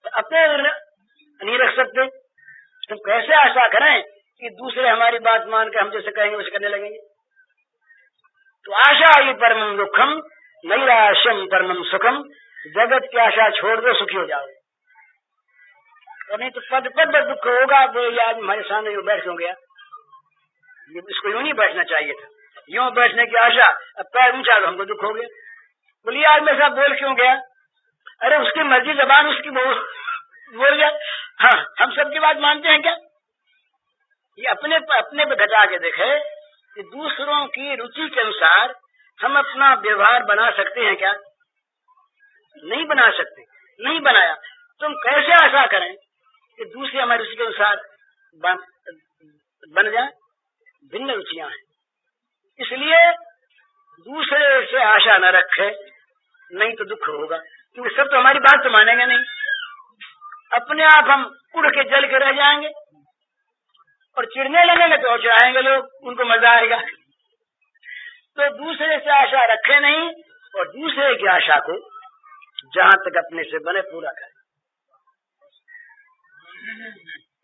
तो अपने नहीं रख सकते। तो कैसे आशा करें कि दूसरे हमारी बात मान के हम जैसे कहेंगे वैसे करने लगेंगे। तो आशा ही परमम दुखम, नैराश्यम परमम सुखम। जगत की आशा छोड़ दो, सुखी हो जाओगे। और नहीं तो पद पद दुख होगा। वो याद हमारे सामने यूं बैठ क्यों गया, इसको यूं नहीं बैठना चाहिए था, यूं बैठने की आशा, अब पैर ऊंचा तो हमको दुख हो गया। बोलिए आज में सब बोल क्यों गया? अरे उसकी मर्जी, जबान उसकी बोल गया। हाँ, हम सबकी बात मानते हैं क्या? ये अपने पे घटा के देखे कि दूसरों की रुचि के अनुसार हम अपना व्यवहार बना सकते हैं क्या? नहीं बना सकते, नहीं बनाया। तुम कैसे आशा करें कि दूसरे हमारी रुचि के अनुसार बन जाए? भिन्न रुचियां हैं, इसलिए दूसरे से आशा न रखे, नहीं तो दुख होगा। क्योंकि सब तो हमारी बात तो मानेंगे नहीं, अपने आप हम उड़ के जल के रह जाएंगे और चिढ़ने लगेंगे तो चिढ़ाएंगे लोग, उनको मजा आएगा। तो दूसरे से आशा रखे नहीं और दूसरे की आशा को जहां तक अपने से बने पूरा करें।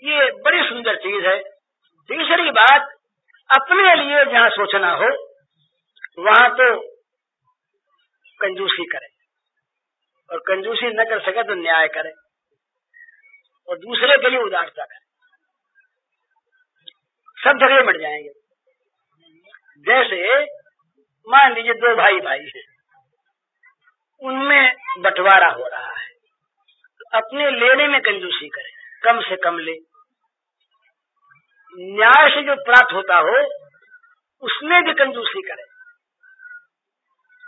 ये बड़ी सुंदर चीज है। तीसरी बात, अपने लिए जहां सोचना हो वहां तो कंजूसी करे, और कंजूसी न कर सके तो न्याय करे और दूसरे के लिए उदारता करे। सब झगड़े मिट जाएंगे। जैसे मान लीजिए 2 भाई हैं, उनमें बंटवारा हो रहा है, तो अपने लेने में कंजूसी करे, कम से कम ले। न्याय से जो प्राप्त होता हो उसमें भी कंजूसी करे,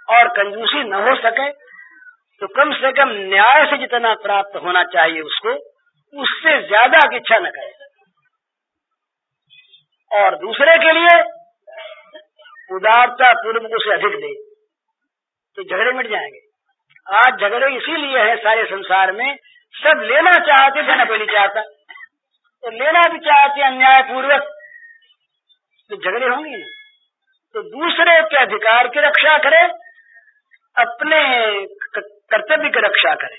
और कंजूसी न हो सके तो कम से कम न्याय से जितना प्राप्त होना चाहिए उसको, उससे ज्यादा की इच्छा न करे। और दूसरे के लिए उदारता पूर्वक उसे अधिक दे, तो झगड़े मिट जाएंगे। आज झगड़े इसीलिए है सारे संसार में, सब लेना चाहते, देना कोई नहीं चाहता, तो लेना भी चाहते अन्याय पूर्वक, तो झगड़े होंगे। तो दूसरे के अधिकार की रक्षा करे, अपने कर्तव्य की रक्षा करे,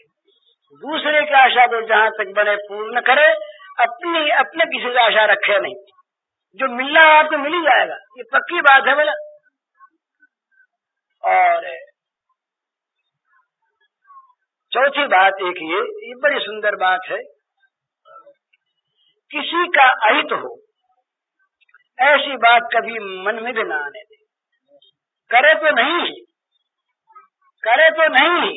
दूसरे की आशा को जहां तक बने पूर्ण करे, अपने किसी से आशा रखे नहीं। जो मिलना है आपको मिल ही जाएगा, ये पक्की बात है बोला। और चौथी बात एक ये बड़ी सुंदर बात है, किसी का अहित हो ऐसी बात कभी मन में भी ना आने दे। करे तो नहीं,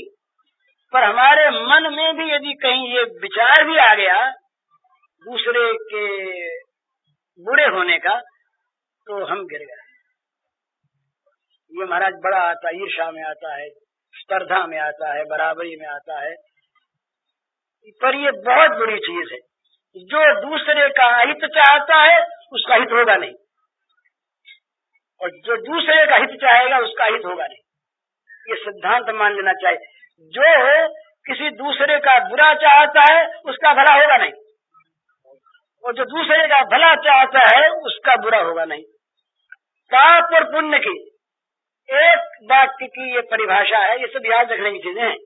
पर हमारे मन में भी यदि कहीं ये विचार भी आ गया दूसरे के बुरे होने का, तो हम गिर गए। ये महाराज बड़ा आता है, ईर्ष्या में आता है, स्पर्धा में आता है, बराबरी में आता है, पर ये बहुत बुरी चीज है। जो दूसरे का हित चाहता है उसका हित होगा नहीं, और जो दूसरे का हित चाहेगा उसका हित होगा नहीं। ये सिद्धांत मान लेना चाहिए। जो किसी दूसरे का बुरा चाहता है उसका भला होगा नहीं, और जो दूसरे का भला चाहता है उसका बुरा होगा नहीं। पाप और पुण्य की एक वाक्य की ये परिभाषा है, ये सब याद रखने की चीजें हैं।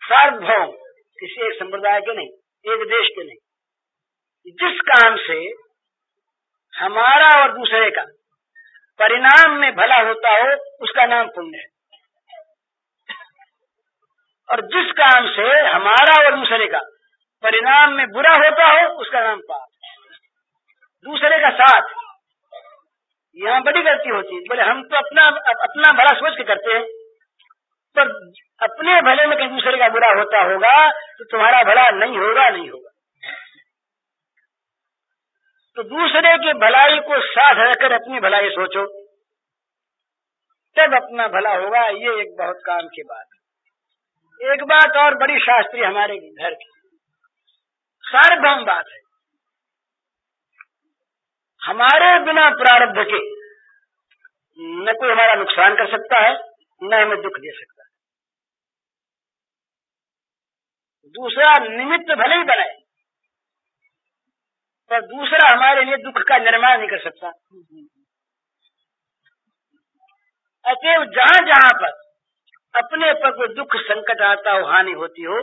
सार्वभौम, किसी एक संप्रदाय के नहीं, एक देश के नहीं। जिस काम से हमारा और दूसरे का परिणाम में भला होता हो उसका नाम पुण्य है, और जिस काम से हमारा और दूसरे का परिणाम में बुरा होता हो उसका नाम पाप। दूसरे का साथ, यहाँ बड़ी गलती होती है। बोले हम तो अपना भला सोच के करते हैं, पर अपने भले में कहीं दूसरे का बुरा होता होगा तो तुम्हारा भला नहीं होगा। तो दूसरे की भलाई को साथ रखकर अपनी भलाई सोचो, तब अपना भला होगा। ये एक बहुत काम की बात है। एक बात और बड़ी शास्त्रीय हमारे घर की सार्वभौम बात है। हमारे बिना प्रारब्ध के न कोई हमारा नुकसान कर सकता है, न हमें दुख दे सकता है। दूसरा निमित्त भले ही बनाए, पर दूसरा हमारे लिए दुख का निर्माण नहीं कर सकता। अतएव जहां जहां पर अपने पर कोई दुख संकट आता हो, हानि होती हो,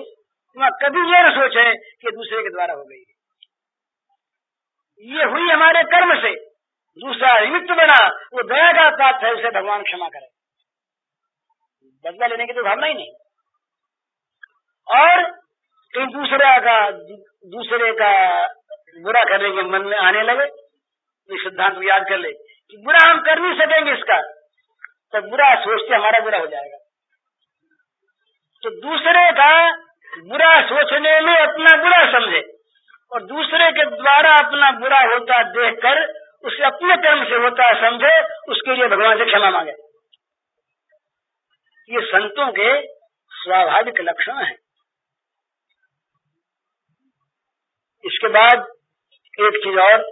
वहां कभी ये न सोचे कि दूसरे के द्वारा हो गई। ये हुई हमारे कर्म से, दूसरा निमित्त बना, वो दया का पात्र है, उसे भगवान क्षमा करे। बदला लेने की तो भावना ही नहीं। और कहीं दूसरे का बुरा करने के मन में आने लगे, तो सिद्धांत को याद कर ले कि बुरा हम कर नहीं सकेंगे इसका, तो बुरा सोचते हमारा बुरा हो जाएगा। तो दूसरे का बुरा सोचने में अपना बुरा समझे, और दूसरे के द्वारा अपना बुरा होता देखकर उसे अपने कर्म से होता समझे, उसके लिए भगवान से क्षमा मांगे। ये संतों के स्वाभाविक लक्षण हैं। इसके बाद एक चीज और,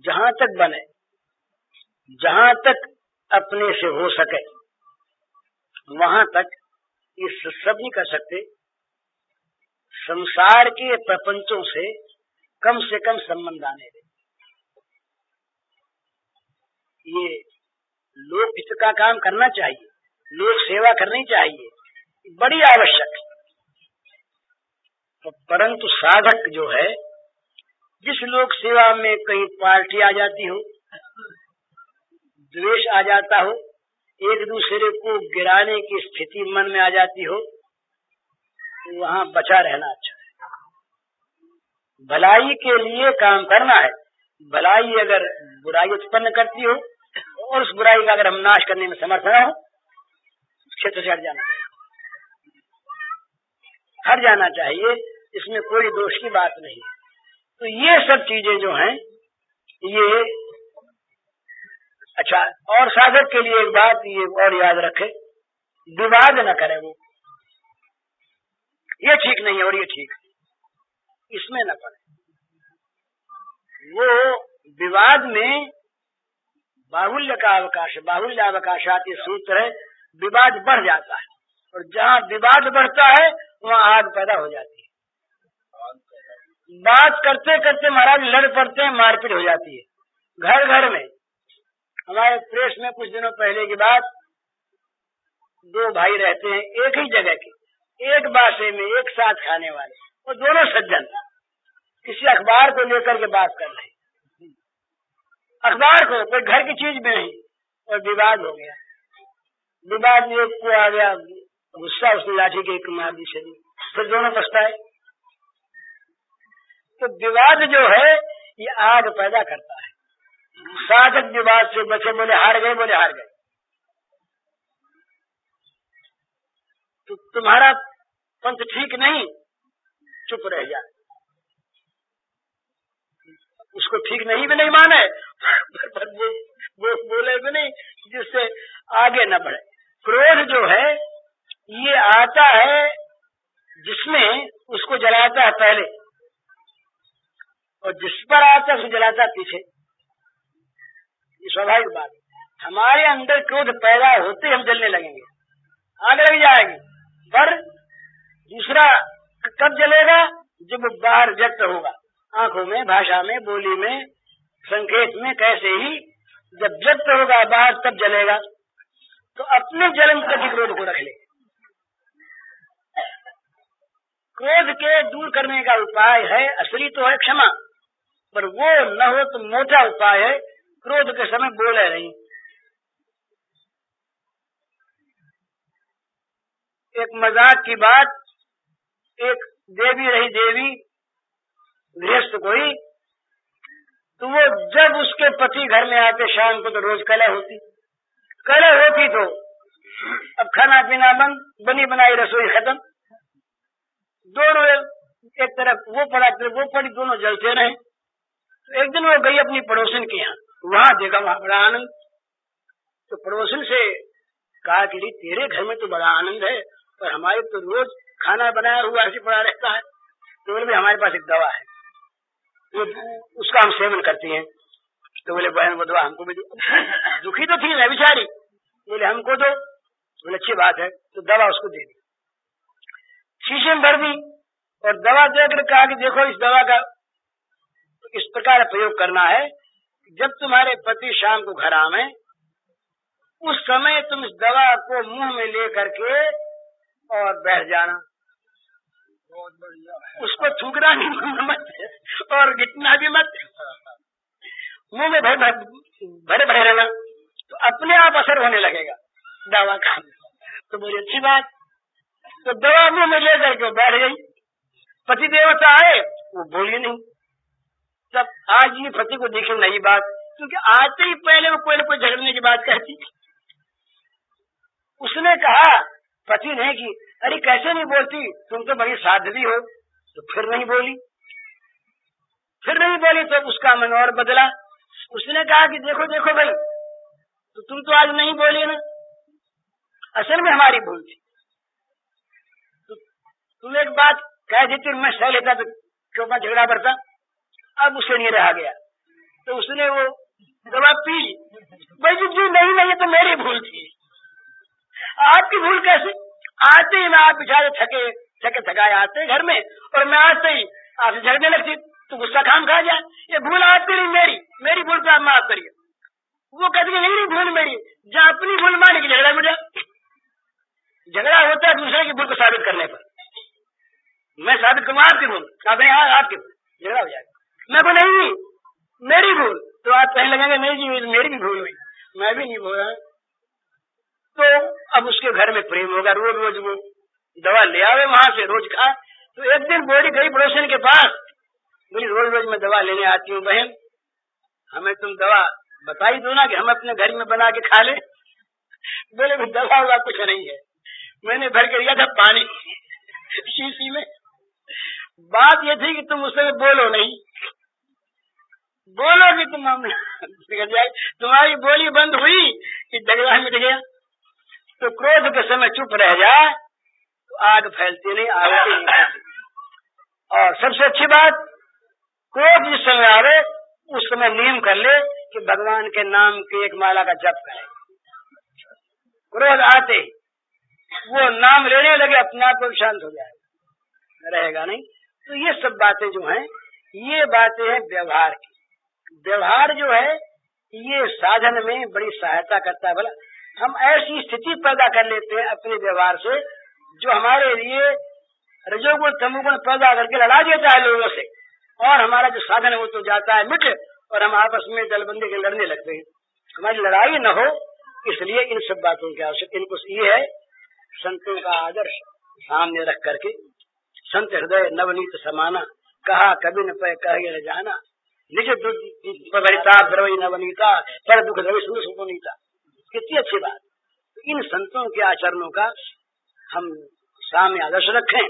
जहां तक बने, जहां तक अपने से हो सके, वहां तक ये सब नहीं कर सकते। संसार के प्रपंचों से कम संबंध आने दे। ये लोक हित का काम करना चाहिए, लोक सेवा करनी चाहिए, बड़ी आवश्यक है। तो परंतु साधक जो है, जिस लोक सेवा में कहीं पार्टी आ जाती हो, द्वेष आ जाता हो, एक दूसरे को गिराने की स्थिति मन में आ जाती हो, तो वहां बचा रहना अच्छा है। भलाई के लिए काम करना है। भलाई अगर बुराई उत्पन्न करती हो और उस बुराई का अगर हम नाश करने में समर्थ न हो, क्षेत्र से हट जाना चाहिए, हट जाना चाहिए। इसमें कोई दोष की बात नहीं है। तो ये सब चीजें जो हैं, ये अच्छा। और साधक के लिए एक बात ये और याद रखे, विवाद न करे। वो ये ठीक नहीं है और ये ठीक है, इसमें न पड़े। वो विवाद में बाहुल्य का अवकाश, बाहुल्य अवकाशात ये सूत्र है, विवाद बढ़ जाता है, और जहाँ विवाद बढ़ता है वहाँ आग पैदा हो जाती है। बात करते करते महाराज लड़ पड़ते हैं, मारपीट हो जाती है घर घर में। हमारे प्रेस में कुछ दिनों पहले की बात, दो भाई रहते हैं एक ही जगह के, एक बासे में एक साथ खाने वाले, और दोनों सज्जन किसी अखबार को लेकर के बात कर रहे, अखबार को, कोई घर की चीज में नहीं, और विवाद हो गया। विवाद में एक को आ गया गुस्सा, उसने लाठी के एक मार दी शरीर, फिर दोनों पछताए। तो विवाद जो है ये आग पैदा करता है। साधक विवाद से बचे, बोले हार गए, तो तुम्हारा पंथ ठीक नहीं, चुप रह जा। उसको ठीक नहीं भी नहीं माने पर वो बोले भी नहीं, जिससे आगे न बढ़े। क्रोध जो है ये आता है जिसमें उसको जलाता है पहले, और जिस पर आता है उसको जलाता है पीछे। ये स्वाभाविक बात। हमारे अंदर क्रोध पैदा होते हम जलने लगेंगे, आग लग जाएगी। पर दूसरा कब जलेगा? जब बाहर व्यक्त होगा, आंखों में, भाषा में, बोली में, संकेत में, कैसे ही जब व्यक्त होगा बाहर तब जलेगा। तो अपने जलन प्रति क्रोध को रख ले। क्रोध के दूर करने का उपाय है, असली तो है क्षमा, पर वो न हो तो मोटा उपाय है, क्रोध के समय बोले नहीं। एक मजाक की बात, एक देवी रही देवी गृहस्थ कोई, तो वो जब उसके पति घर में आते शाम को तो रोज कलह होती तो अब खाना पीना बंद, बनी बनाई रसोई खत्म, दोनों एक तरफ वो पड़ा फिर वो पड़ी, दोनों जलते रहे। तो एक दिन वो गई अपनी पड़ोसन के यहाँ, वहां देखा वहां बड़ा आनंद। तो पड़ोसन से कहा कि तेरे घर में तो बड़ा आनंद है और हमारे तो रोज खाना बनाया हुआ ऐसे पड़ा रहता है। तो बोले हमारे पास एक दवा है, वो उसका हम सेवन करते हैं। तो बोले बहन वो दवा हमको भी दो। दुखी तो थी ना बेचारी, बोले हमको दो। बोले अच्छी बात है, तो दवा उसको दे दी, शीशे में भर दी और दवा देकर कहा कि देखो इस दवा का इस प्रकार प्रयोग करना है, जब तुम्हारे पति शाम को घर आवे उस समय तुम इस दवा को मुंह में ले करके और बैठ जाना। बहुत बढ़िया, उसको थूकना नहीं मत और गिटना भी मत, मुंह में भरे भरे रहना, तो अपने आप असर होने लगेगा दवा का। तो बोली अच्छी बात। तो दवा मुंह में लेकर के बैठ गई। पति देवता आए, वो बोली नहीं। तब आज ये पति को देखे नई बात, क्योंकि आते ही पहले वो कोई न कोई झगड़ने की बात कहती। उसने कहा पति ने कि अरे कैसे नहीं बोलती, तुम तो बड़ी साध्वी हो। तो फिर नहीं बोली तो उसका मन और बदला। उसने कहा कि देखो देखो भाई, तो तुम तो आज नहीं बोली ना, असल में हमारी भूल थी। तो तुम एक बात कह देती, मैं सह लेता तो क्यों ना झगड़ा बढ़ता। अब उसे नहीं रहा गया, तो उसने वो दवा पी। भाई जी नहीं तो मेरी भूल थी। आपकी भूल कैसे? आते ही मैं आप बेचारे थकाए आते घर में, और मैं आते ही आपसे झगड़ने लगती, तो गुस्सा खाम खा जाए। ये भूल आपकी नहीं, मेरी भूल पे आप माफ करिए। वो कहते नहीं भूल मेरी, जहाँ अपनी भूल माने की झगड़ा मुझे झगड़ा होता है दूसरे की भूल को साबित करने पर। मैं साबित करूँ आपकी भूल, आप आपकी भूल, झगड़ा हो जाएगा। मैं को नहीं मेरी भूल, तो आप कहने लगेंगे नहीं जी मेरी भी भूल हुई, मैं भी नहीं बोला। तो अब उसके घर में प्रेम होगा, रोज रोज वो दवा ले आवे वहां से, रोज खा। तो एक दिन बोली गई पड़ोसन के पास, बोली रोज रोज मैं दवा लेने आती हूँ बहन, हमें तुम दवा बताई दो ना कि हम अपने घर में बना के खा ले। बोले दवा हुआ कुछ नहीं है, मैंने भर के दिया था पानी शीशी में। बात ये थी कि तुम उससे बोलो नहीं, बोलोगी तुम बिगड़ जाए। तुम्हारी बोली बंद हुई कि झगड़ा मिट गया। तो क्रोध के समय चुप रह जाए तो आग फैलती नहीं, आग नहीं। और सबसे अच्छी बात, क्रोध जिस समय आवे उस समय नियम कर ले कि भगवान के नाम की एक माला का जप करे। क्रोध आते वो नाम लेने लगे, अपने आप को शांत हो जाएगा, रहेगा नहीं। तो ये सब बातें जो हैं, ये बातें हैं व्यवहार की। व्यवहार जो है ये साधन में बड़ी सहायता करता है। भला हम ऐसी स्थिति पैदा कर लेते हैं अपने व्यवहार से जो हमारे लिए रजोगुण तमोगुण पैदा करके लड़ा देता है लोगों से, और हमारा जो साधन है वो तो जाता है मिट, और हम आपस में दलबंदी के लड़ने लगते हैं। हमारी लड़ाई न हो, इसलिए इन सब बातों की आवश्यकता। इनको ये है संतों का आदर्श सामने रख करके, संत हृदय नवनीत समाना, कहा कभी न पे कह जाना, निज दुखता द्रवई नवनीता, पर दुख द्रवई सुनीता। कितनी अच्छी बात। इन संतों के आचरणों का हम सामने आदर्श रखें,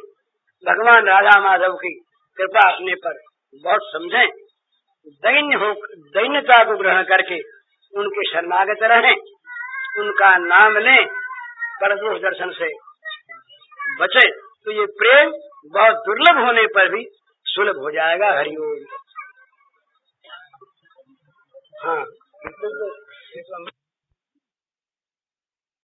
भगवान राधा माधव की कृपा अपने पर बहुत समझें, दैन्यता को ग्रहण करके उनके शरणागत रहें, उनका नाम लें, परदोष दर्शन से बचे, तो ये प्रेम बहुत दुर्लभ होने पर भी सुलभ हो जाएगा। हरिओम। हाँ।